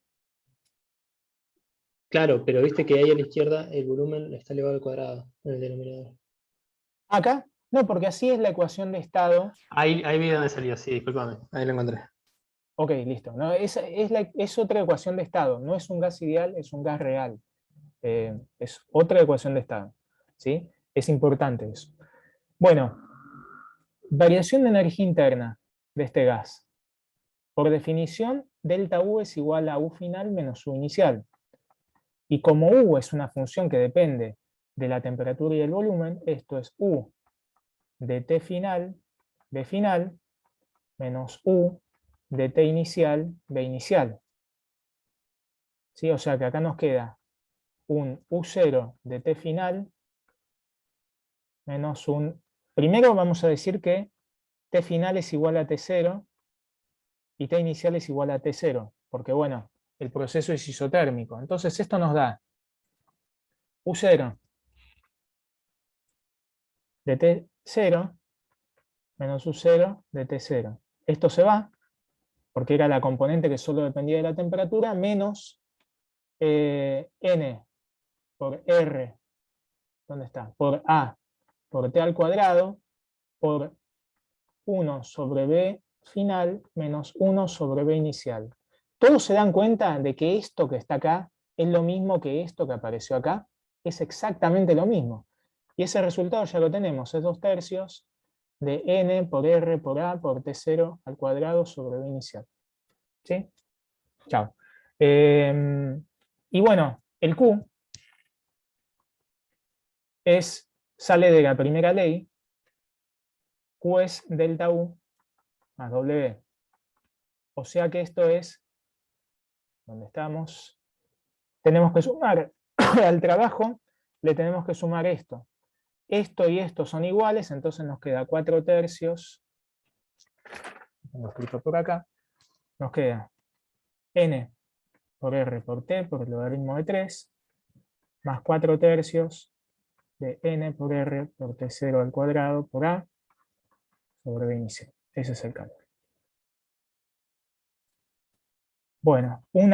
S5: claro, pero viste que ahí a la izquierda el volumen está elevado al cuadrado en el denominador.
S1: ¿Acá? No, porque así es la ecuación de estado.
S5: Ahí vi dónde salió, sí, discúlpame, ahí lo encontré.
S1: Ok, listo. No, es otra ecuación de estado. No es un gas ideal, es un gas real. Es otra ecuación de estado. ¿Sí? Es importante eso. Bueno, variación de energía interna de este gas. Por definición, delta U es igual a U final menos U inicial. Y como U es una función que depende de la temperatura y del volumen, esto es U de T final, B final, menos U de T inicial, B inicial. ¿Sí? O sea que acá nos queda un U0 de T final menos un... Primero vamos a decir que T final es igual a T0 y T inicial es igual a T0, porque bueno, el proceso es isotérmico. Entonces esto nos da U0 de T0 menos U0 de T0. Esto se va, porque era la componente que solo dependía de la temperatura, menos N por R, ¿dónde está? Por A por T al cuadrado, por 1 sobre B final menos 1 sobre B inicial. Todos se dan cuenta de que esto que está acá es lo mismo que esto que apareció acá, es exactamente lo mismo. Y ese resultado ya lo tenemos, es 2 tercios de N por R por A por T0 al cuadrado sobre B inicial. ¿Sí? Chao. Y bueno, el Q sale de la primera ley, Q es delta U más W. O sea que esto es, ¿dónde estamos? Tenemos que sumar al trabajo, le tenemos que sumar esto. Esto y esto son iguales, entonces nos queda 4 tercios. Tengo escrito por acá. Nos queda N por R por T por el logaritmo de 3, más 4 tercios de N por R por T0 al cuadrado por A sobre B inicial. Ese es el cálculo. Bueno, uy,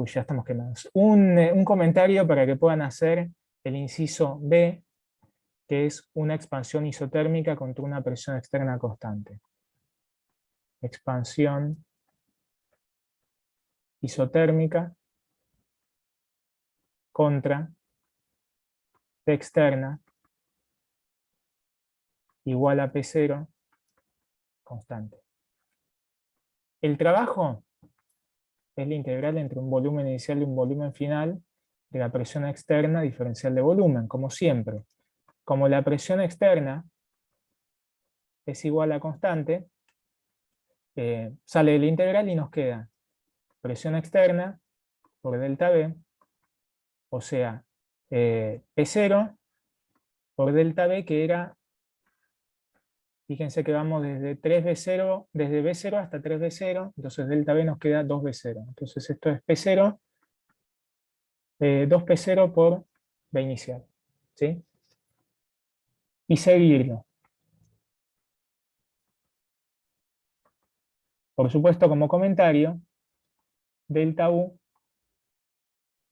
S1: ya estamos quemados. Un comentario para que puedan hacer el inciso B, que es una expansión isotérmica contra una presión externa constante. Expansión isotérmica contra P externa igual a P0 constante. El trabajo es la integral entre un volumen inicial y un volumen final de la presión externa diferencial de volumen, como siempre. Como la presión externa es igual a constante, sale de la integral y nos queda presión externa por delta B, o sea, P0 por delta B, que era, fíjense que vamos desde 3B0, desde B0 hasta 3B0, entonces delta B nos queda 2B0. Entonces esto es P0, 2P0 por B inicial. ¿Sí? Y seguirlo. Por supuesto, como comentario, delta U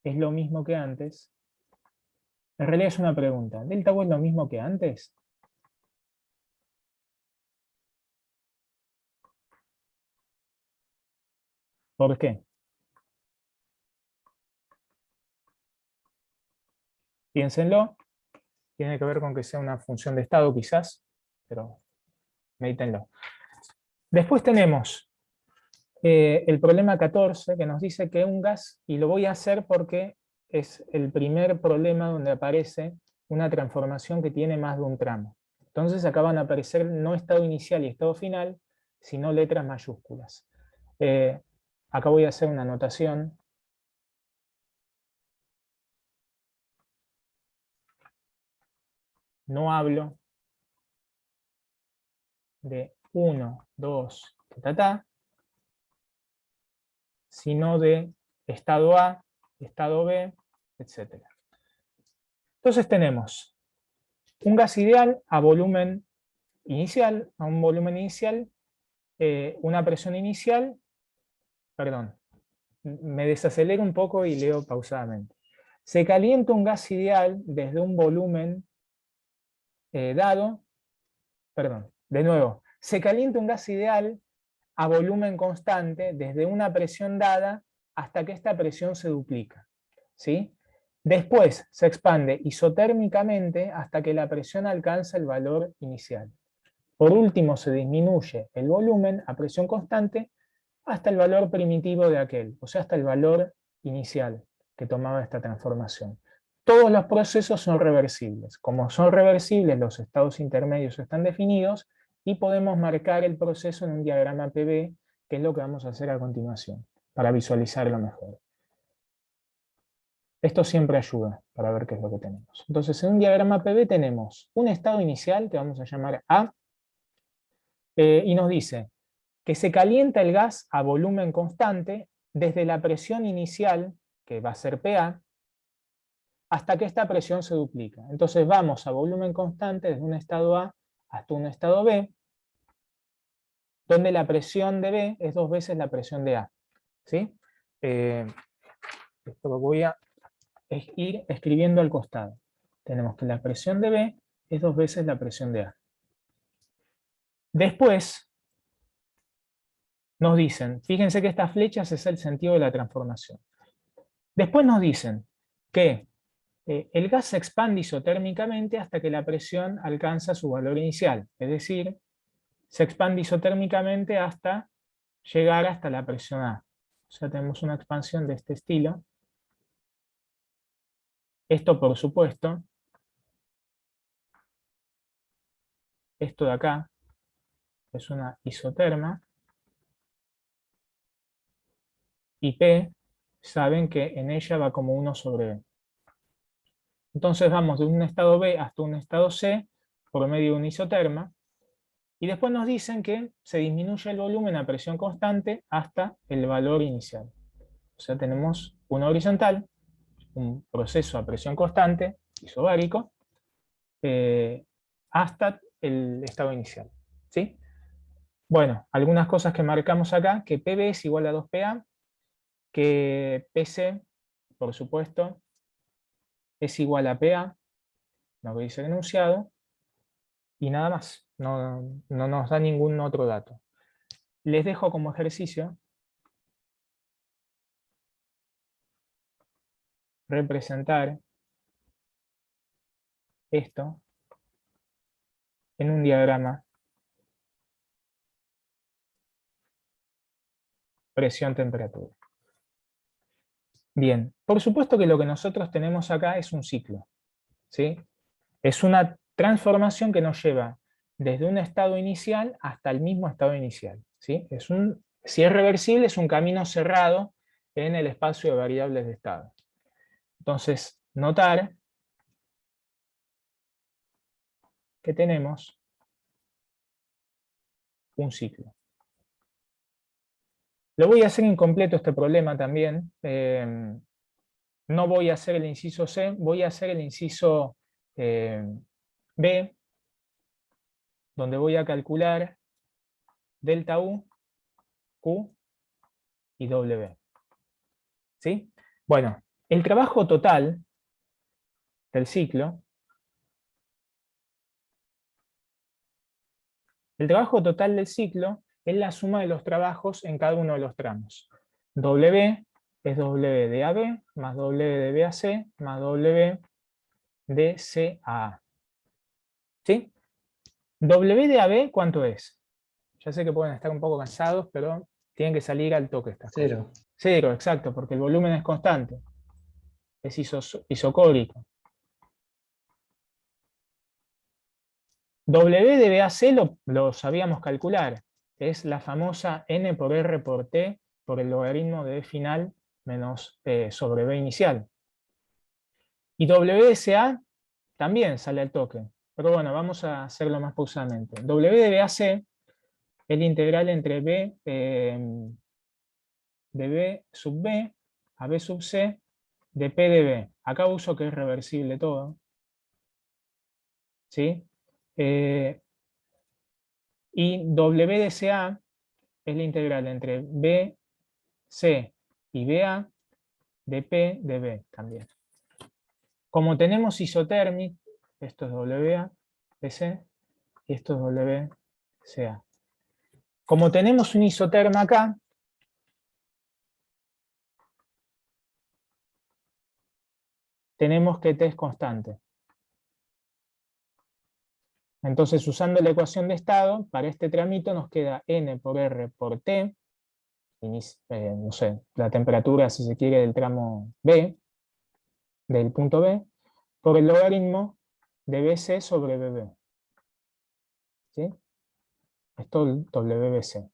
S1: es lo mismo que antes. En realidad es una pregunta. ¿Delta U es lo mismo que antes? ¿Por qué? Piénsenlo. Tiene que ver con que sea una función de estado quizás, pero medítenlo. Después tenemos el problema 14, que nos dice que un gas, y lo voy a hacer porque es el primer problema donde aparece una transformación que tiene más de un tramo. Entonces acá van a aparecer no estado inicial y estado final, sino letras mayúsculas. Acá voy a hacer una anotación. No hablo de 1, 2, sino de estado A, estado B, etc. Entonces tenemos un gas ideal a volumen inicial, a un volumen inicial, una presión inicial, perdón, me desacelero un poco y leo pausadamente. Se calienta un gas ideal desde un volumen dado, perdón, de nuevo, se calienta un gas ideal a volumen constante desde una presión dada hasta que esta presión se duplica. ¿Sí? Después se expande isotérmicamente hasta que la presión alcanza el valor inicial. Por último se disminuye el volumen a presión constante hasta el valor primitivo de aquel, o sea, hasta el valor inicial que tomaba esta transformación. Todos los procesos son reversibles. Como son reversibles, los estados intermedios están definidos y podemos marcar el proceso en un diagrama PV, que es lo que vamos a hacer a continuación, para visualizarlo mejor. Esto siempre ayuda para ver qué es lo que tenemos. Entonces, en un diagrama PV tenemos un estado inicial, que vamos a llamar A, y nos dice que se calienta el gas a volumen constante desde la presión inicial, que va a ser PA, hasta que esta presión se duplica. Entonces vamos a volumen constante desde un estado A hasta un estado B, donde la presión de B es 2 veces la presión de A. ¿Sí? Esto lo voy a ir escribiendo al costado. Tenemos que la presión de B es 2 veces la presión de A. Después nos dicen, fíjense que estas flechas es el sentido de la transformación. Después nos dicen que el gas se expande isotérmicamente hasta que la presión alcanza su valor inicial, es decir, se expande isotérmicamente hasta llegar hasta la presión A. O sea, tenemos una expansión de este estilo. Esto, por supuesto, esto de acá, es una isoterma, y P, saben que en ella va como 1 sobre B. Entonces vamos de un estado B hasta un estado C por medio de una isoterma, y después nos dicen que se disminuye el volumen a presión constante hasta el valor inicial. O sea, tenemos una horizontal, un proceso a presión constante, isobárico, hasta el estado inicial. ¿Sí? Bueno, algunas cosas que marcamos acá, que PB es igual a 2PA, que PC, por supuesto, es igual a PA, lo que dice el enunciado, y nada más, no nos da ningún otro dato. Les dejo como ejercicio representar esto en un diagrama presión-temperatura. Bien, por supuesto que lo que nosotros tenemos acá es un ciclo, ¿sí? Es una transformación que nos lleva desde un estado inicial hasta el mismo estado inicial, ¿sí? Si es reversible, es un camino cerrado en el espacio de variables de estado. Entonces, notar que tenemos un ciclo. Lo voy a hacer incompleto este problema también. No voy a hacer el inciso C, voy a hacer el inciso B, donde voy a calcular delta U, Q y W. ¿Sí? Bueno, el trabajo total del ciclo, es la suma de los trabajos en cada uno de los tramos. W es W de AB más W de BAC más W de CA. ¿Sí? W de AB, ¿cuánto es? Ya sé que pueden estar un poco cansados, pero tienen que salir al toque estas cosas.
S5: 0.
S1: 0, exacto, porque el volumen es constante. Es isocórico. W de BAC lo sabíamos calcular. Es la famosa N por R por T por el logaritmo de B final menos sobre B inicial. Y W de CA también sale al toque. Pero bueno, vamos a hacerlo más pausadamente. W de BAC es la integral entre B de B sub B a B sub C de P de B. Acá uso que es reversible todo. ¿Sí? Y W de CA es la integral entre BC y BA de P de B también. Como tenemos isotérmico, esto es WA BC y esto es WCA. Como tenemos un isoterma acá, tenemos que T es constante. Entonces, usando la ecuación de estado, para este tramito nos queda N por R por T, no sé, la temperatura, si se quiere, del tramo B, del punto B, por el logaritmo de BC sobre BB. ¿Sí? Esto es WBC.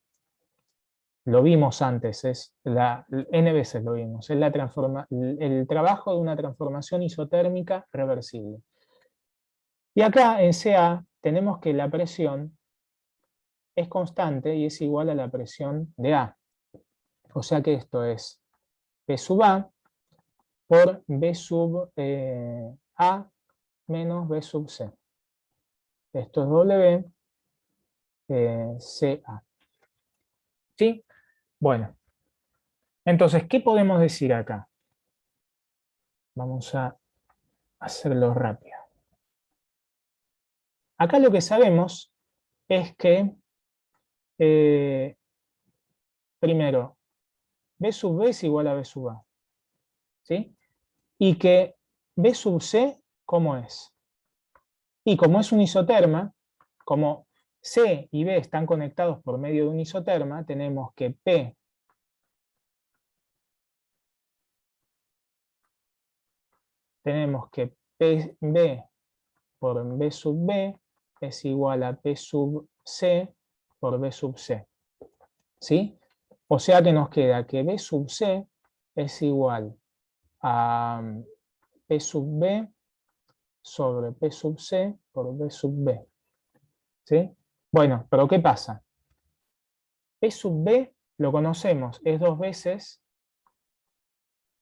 S1: Lo vimos antes, N veces lo vimos, es el trabajo de una transformación isotérmica reversible. Y acá en CA tenemos que la presión es constante y es igual a la presión de A. O sea que esto es P sub A por B sub A menos B sub C. Esto es W CA. ¿Sí? Bueno, entonces, ¿qué podemos decir acá? Vamos a hacerlo rápido. Acá lo que sabemos es que, primero, B sub B es igual a B sub A. ¿Sí? Y que B sub C, ¿cómo es? Y como es un isoterma, como C y B están conectados por medio de un isoterma, tenemos que P PB por B sub B es igual a P sub C por B sub C. ¿Sí? O sea que nos queda que B sub C es igual a P sub B sobre P sub C por B sub B. ¿Sí? Bueno, pero ¿qué pasa? P sub B lo conocemos, es dos veces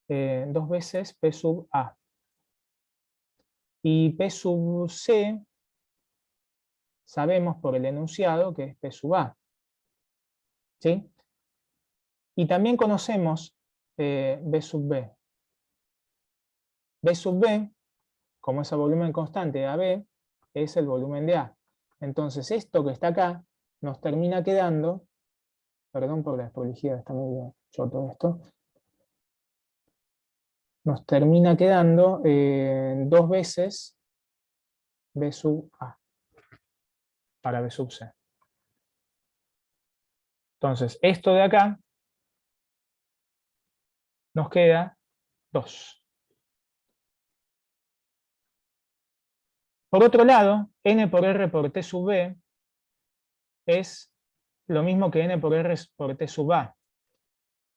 S1: P sub A. Y P sub C sabemos por el enunciado que es P sub A. ¿Sí? Y también conocemos B sub B. B sub B, como es el volumen constante de AB, es el volumen de A. Entonces esto que está acá nos termina quedando, perdón por la desprolijidad, está medio choto esto, nos termina quedando dos veces B sub A para B sub C. Entonces esto de acá nos queda 2. Por otro lado, n por r por t sub b es lo mismo que n por r por t sub a.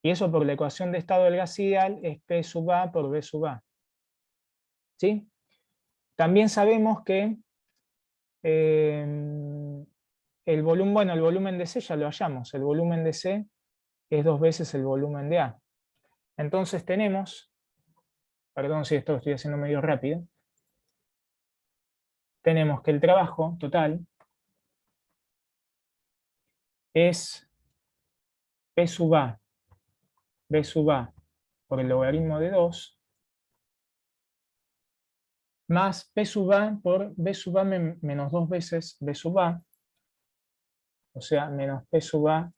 S1: Y eso por la ecuación de estado del gas ideal es P sub A por B sub A. ¿Sí? También sabemos que el volumen de C ya lo hallamos. El volumen de C es 2 veces el volumen de A. Entonces tenemos, perdón si esto lo estoy haciendo medio rápido, tenemos que el trabajo total es P sub A, B sub A por el logaritmo de 2, más P sub A por B sub A menos 2 veces B sub A, o sea, menos P sub A,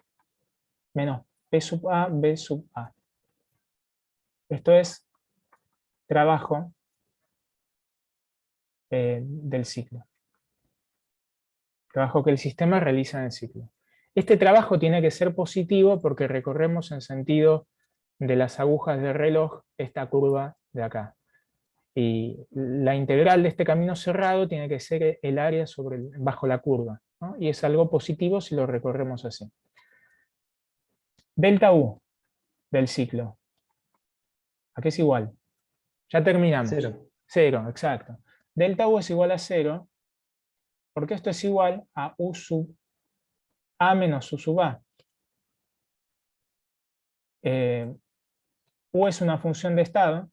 S1: menos P sub A, B sub A. Esto es trabajo del ciclo. Trabajo que el sistema realiza en el ciclo. Este trabajo tiene que ser positivo porque recorremos en sentido de las agujas del reloj esta curva de acá. Y la integral de este camino cerrado tiene que ser el área bajo la curva, ¿no? Y es algo positivo si lo recorremos así. Delta U del ciclo. ¿A qué es igual? Ya terminamos.
S5: 0.
S1: 0, exacto. Delta U es igual a 0 porque esto es igual a U sub A menos U sub A. U es una función de estado.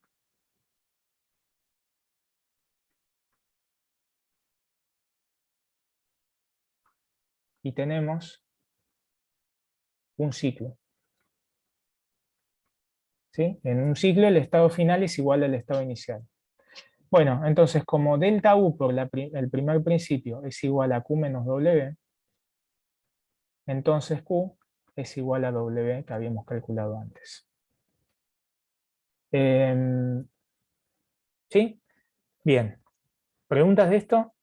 S1: Y tenemos un ciclo. ¿Sí? En un ciclo el estado final es igual al estado inicial. Bueno, entonces como delta U por el primer principio es igual a Q menos W, entonces Q es igual a W que habíamos calculado antes. ¿Sí? Bien. ¿Preguntas de esto?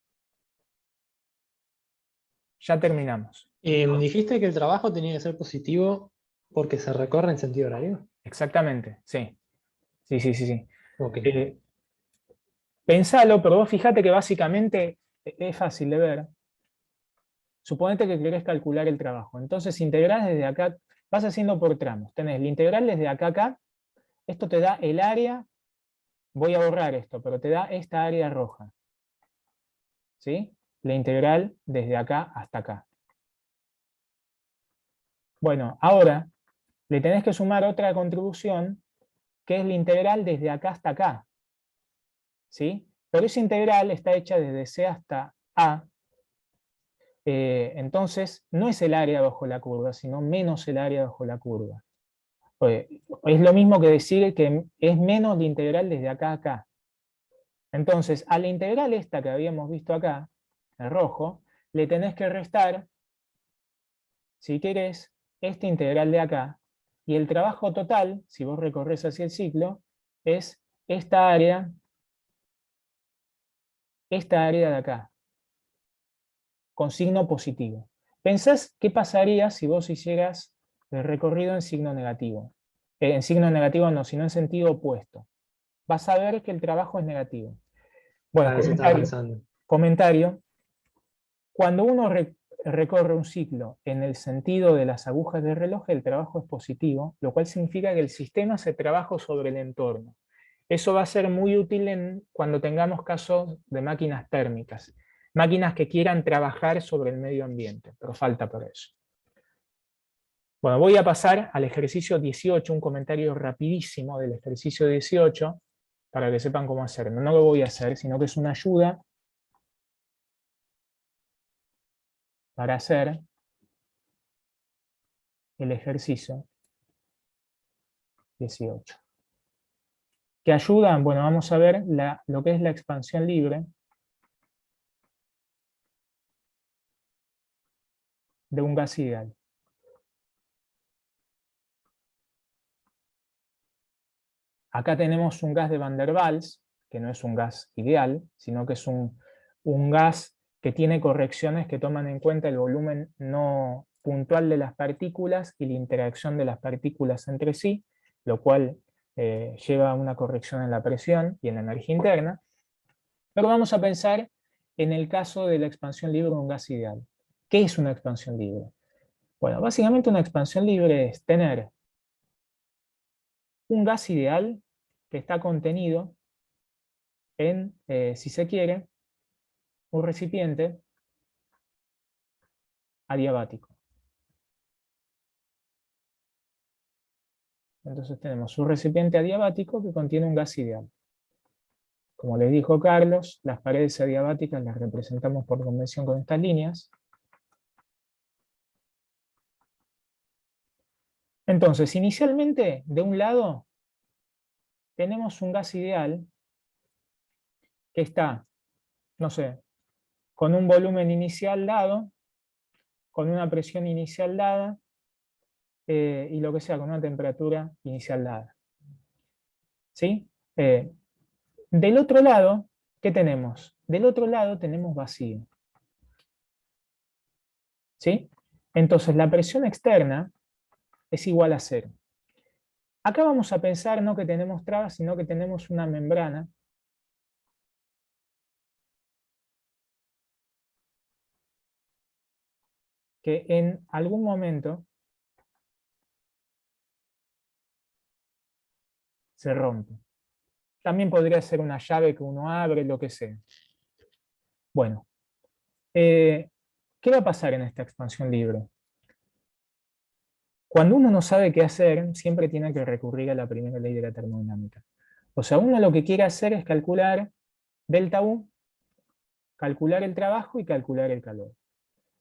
S1: Ya terminamos.
S5: Dijiste que el trabajo tenía que ser positivo porque se recorre en sentido horario.
S1: Exactamente, sí. Sí.
S5: Ok.
S1: Pensalo, pero vos fíjate que básicamente es fácil de ver. Suponete que querés calcular el trabajo. Entonces integrás desde acá, vas haciendo por tramos. Tenés la integral desde acá a acá. Esto te da el área, voy a borrar esto, pero te da esta área roja. ¿Sí? La integral desde acá hasta acá. Bueno, ahora le tenés que sumar otra contribución, que es la integral desde acá hasta acá. ¿Sí? Pero esa integral está hecha desde C hasta A. Entonces, no es el área bajo la curva, sino menos el área bajo la curva. Es lo mismo que decir que es menos la integral desde acá a acá. Entonces, a la integral esta que habíamos visto acá, en rojo, le tenés que restar, si querés, esta integral de acá, y el trabajo total, si vos recorres hacia el ciclo, es esta área de acá, con signo positivo. ¿Pensás qué pasaría si vos hicieras el recorrido en signo negativo? En signo negativo no, sino en sentido opuesto. Vas a ver que el trabajo es negativo. Bueno,
S5: Claro, eso estaba pensando.
S1: comentario. Cuando uno recorre un ciclo en el sentido de las agujas del reloj, el trabajo es positivo, lo cual significa que el sistema hace trabajo sobre el entorno. Eso va a ser muy útil cuando tengamos casos de máquinas térmicas, máquinas que quieran trabajar sobre el medio ambiente, pero falta por eso. Bueno, voy a pasar al ejercicio 18, un comentario rapidísimo del ejercicio 18, para que sepan cómo hacerlo. No lo voy a hacer, sino que es una ayuda para hacer el ejercicio 18. ¿Qué ayudan? Bueno, vamos a ver lo que es la expansión libre de un gas ideal. Acá tenemos un gas de Van der Waals, que no es un gas ideal, sino que es un gas que tiene correcciones que toman en cuenta el volumen no puntual de las partículas y la interacción de las partículas entre sí, lo cual lleva a una corrección en la presión y en la energía interna. Pero vamos a pensar en el caso de la expansión libre de un gas ideal. ¿Qué es una expansión libre? Bueno, básicamente una expansión libre es tener un gas ideal que está contenido en, si se quiere, un recipiente adiabático. Entonces tenemos un recipiente adiabático que contiene un gas ideal. Como les dijo Carlos, las paredes adiabáticas las representamos por convención con estas líneas. Entonces, inicialmente, de un lado, tenemos un gas ideal que está, no sé, con un volumen inicial dado, con una presión inicial dada, y lo que sea, con una temperatura inicial dada. ¿Sí? Del otro lado, ¿qué tenemos? Del otro lado tenemos vacío. ¿Sí? Entonces la presión externa es igual a 0. Acá vamos a pensar no que tenemos trabas, sino que tenemos una membrana que en algún momento se rompe. También podría ser una llave que uno abre, lo que sea. Bueno, ¿qué va a pasar en esta expansión libre? Cuando uno no sabe qué hacer, siempre tiene que recurrir a la primera ley de la termodinámica. O sea, uno lo que quiere hacer es calcular delta U, calcular el trabajo y calcular el calor.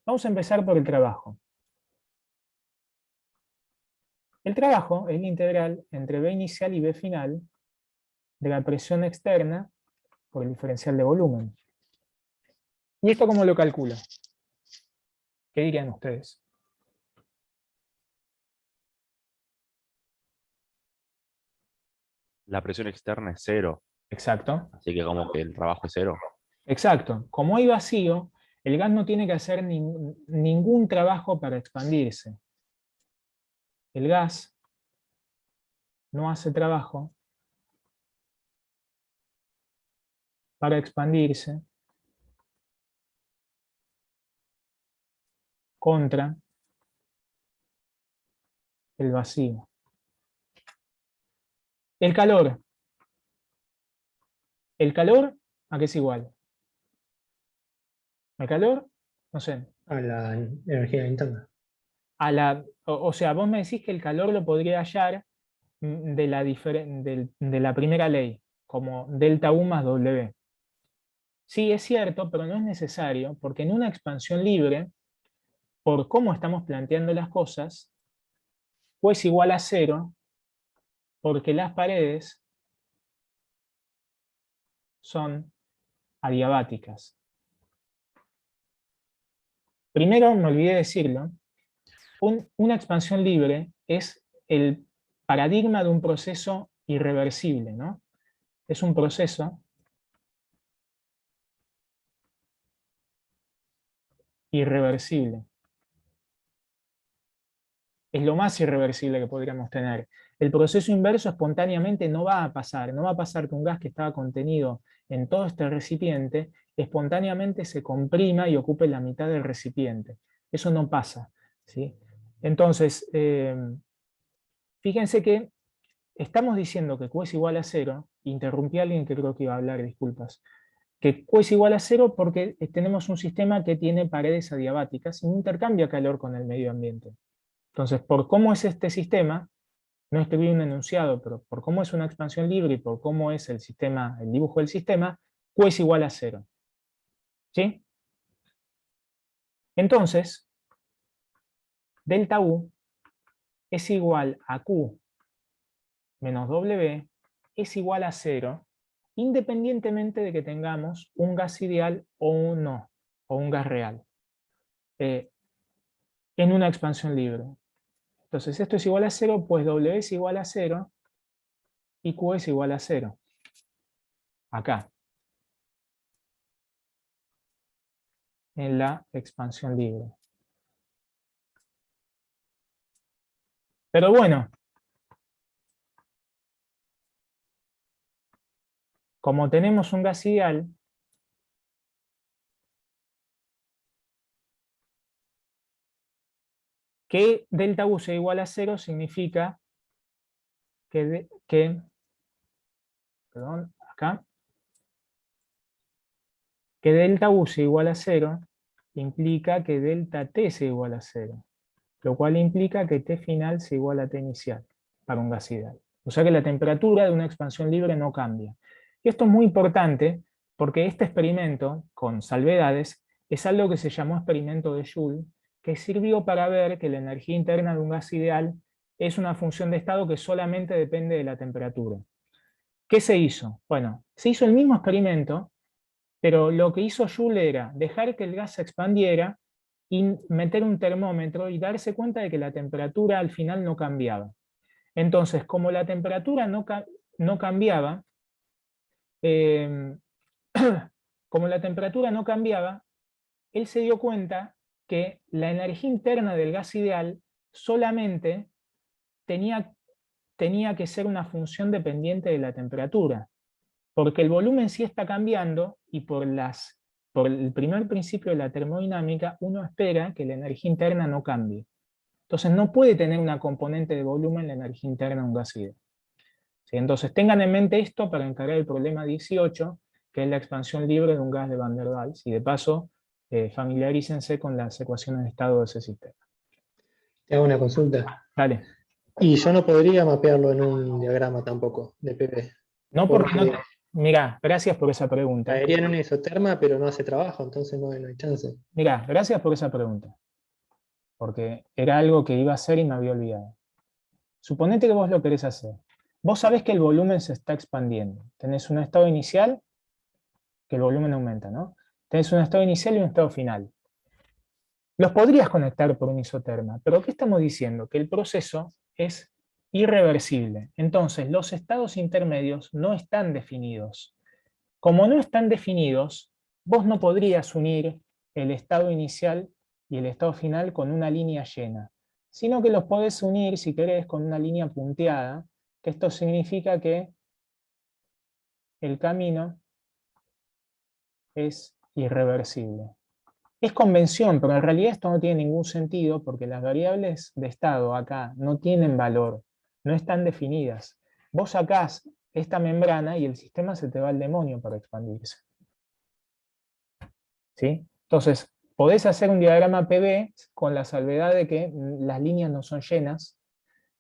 S1: Vamos a empezar por el trabajo. El trabajo es la integral entre B inicial y B final de la presión externa por el diferencial de volumen. ¿Y esto cómo lo calculo? ¿Qué dirían ustedes?
S9: La presión externa es 0,
S1: Exacto.
S9: así que como que el trabajo es 0.
S1: Exacto. Como hay vacío, el gas no tiene que hacer ningún trabajo para expandirse. El gas no hace trabajo para expandirse contra el vacío. El calor. ¿El calor a qué es igual? ¿El calor? No sé.
S5: A la energía interna.
S1: O sea, vos me decís que el calor lo podría hallar de la primera ley, como delta U más W. Sí, es cierto, pero no es necesario, porque en una expansión libre, por cómo estamos planteando las cosas, pues igual a 0, porque las paredes son adiabáticas. Primero, me olvidé decirlo, una expansión libre es el paradigma de un proceso irreversible, ¿no? Es un proceso irreversible. Es lo más irreversible que podríamos tener. El proceso inverso espontáneamente no va a pasar. No va a pasar que un gas que estaba contenido en todo este recipiente espontáneamente se comprima y ocupe la mitad del recipiente. Eso no pasa, ¿sí? Entonces, fíjense que estamos diciendo que Q es igual a 0. Interrumpí a alguien que creo que iba a hablar, disculpas. Que Q es igual a 0 porque tenemos un sistema que tiene paredes adiabáticas y no intercambia calor con el medio ambiente. Entonces, por cómo es este sistema, no escribí un enunciado, pero por cómo es una expansión libre y por cómo es el sistema, el dibujo del sistema, Q es igual a 0. ¿Sí? Entonces, delta U es igual a Q menos W es igual a 0, independientemente de que tengamos un gas ideal o un no, o un gas real, en una expansión libre. Entonces esto es igual a 0, pues W es igual a 0 y Q es igual a 0. Acá. En la expansión libre. Pero bueno, como tenemos un gas ideal, que delta U sea igual a 0 significa perdón, acá, que delta U sea igual a 0 implica que delta T sea igual a 0, lo cual implica que T final sea igual a T inicial para un gas ideal. O sea que la temperatura de una expansión libre no cambia. Y esto es muy importante porque este experimento con salvedades es algo que se llamó experimento de Joule, que sirvió para ver que la energía interna de un gas ideal es una función de estado que solamente depende de la temperatura. ¿Qué se hizo? Bueno, se hizo el mismo experimento, pero lo que hizo Joule era dejar que el gas se expandiera y meter un termómetro y darse cuenta de que la temperatura al final no cambiaba. Entonces, como la temperatura no cambiaba, como la temperatura no cambiaba, él se dio cuenta que la energía interna del gas ideal solamente tenía que ser una función dependiente de la temperatura, porque el volumen sí está cambiando y por el primer principio de la termodinámica uno espera que la energía interna no cambie. Entonces no puede tener una componente de volumen la energía interna de un gas ideal. ¿Sí? Entonces tengan en mente esto para encarar el problema 18, que es la expansión libre de un gas de Van der Waals, y de paso familiarícense con las ecuaciones de estado de ese sistema.
S5: Te hago una consulta.
S1: Dale.
S5: Y yo no podría mapearlo en un diagrama tampoco de PP.
S1: No porque no
S5: Porque
S1: mirá, gracias por esa pregunta.
S5: caería en una isoterma, pero no hace trabajo, entonces no hay chance.
S1: Mirá, gracias por esa pregunta. Porque era algo que iba a hacer y me había olvidado. Suponete que vos lo querés hacer. Vos sabés que el volumen se está expandiendo. Tenés un estado inicial, que el volumen aumenta, ¿no? Tenés un estado inicial y un estado final. Los podrías conectar por un isoterma, pero ¿qué estamos diciendo? Que el proceso es irreversible. Entonces, los estados intermedios no están definidos. Como no están definidos, vos no podrías unir el estado inicial y el estado final con una línea llena, sino que los podés unir, si querés, con una línea punteada, que esto significa que el camino es irreversible. Es convención, pero en realidad esto no tiene ningún sentido porque las variables de estado acá no tienen valor, no están definidas. Vos sacás esta membrana y el sistema se te va al demonio para expandirse. ¿Sí? Entonces, podés hacer un diagrama PV con la salvedad de que las líneas no son llenas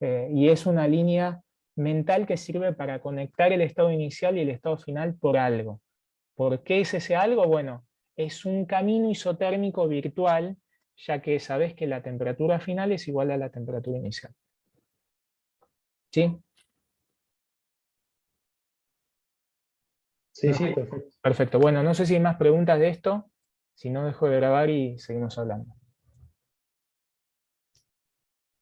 S1: y es una línea mental que sirve para conectar el estado inicial y el estado final por algo. ¿Por qué es ese algo? Bueno, es un camino isotérmico virtual, ya que sabés que la temperatura final es igual a la temperatura inicial. ¿Sí?
S5: Sí, sí, perfecto.
S1: Perfecto. Bueno, no sé si hay más preguntas de esto. Si no, dejo de grabar y seguimos hablando.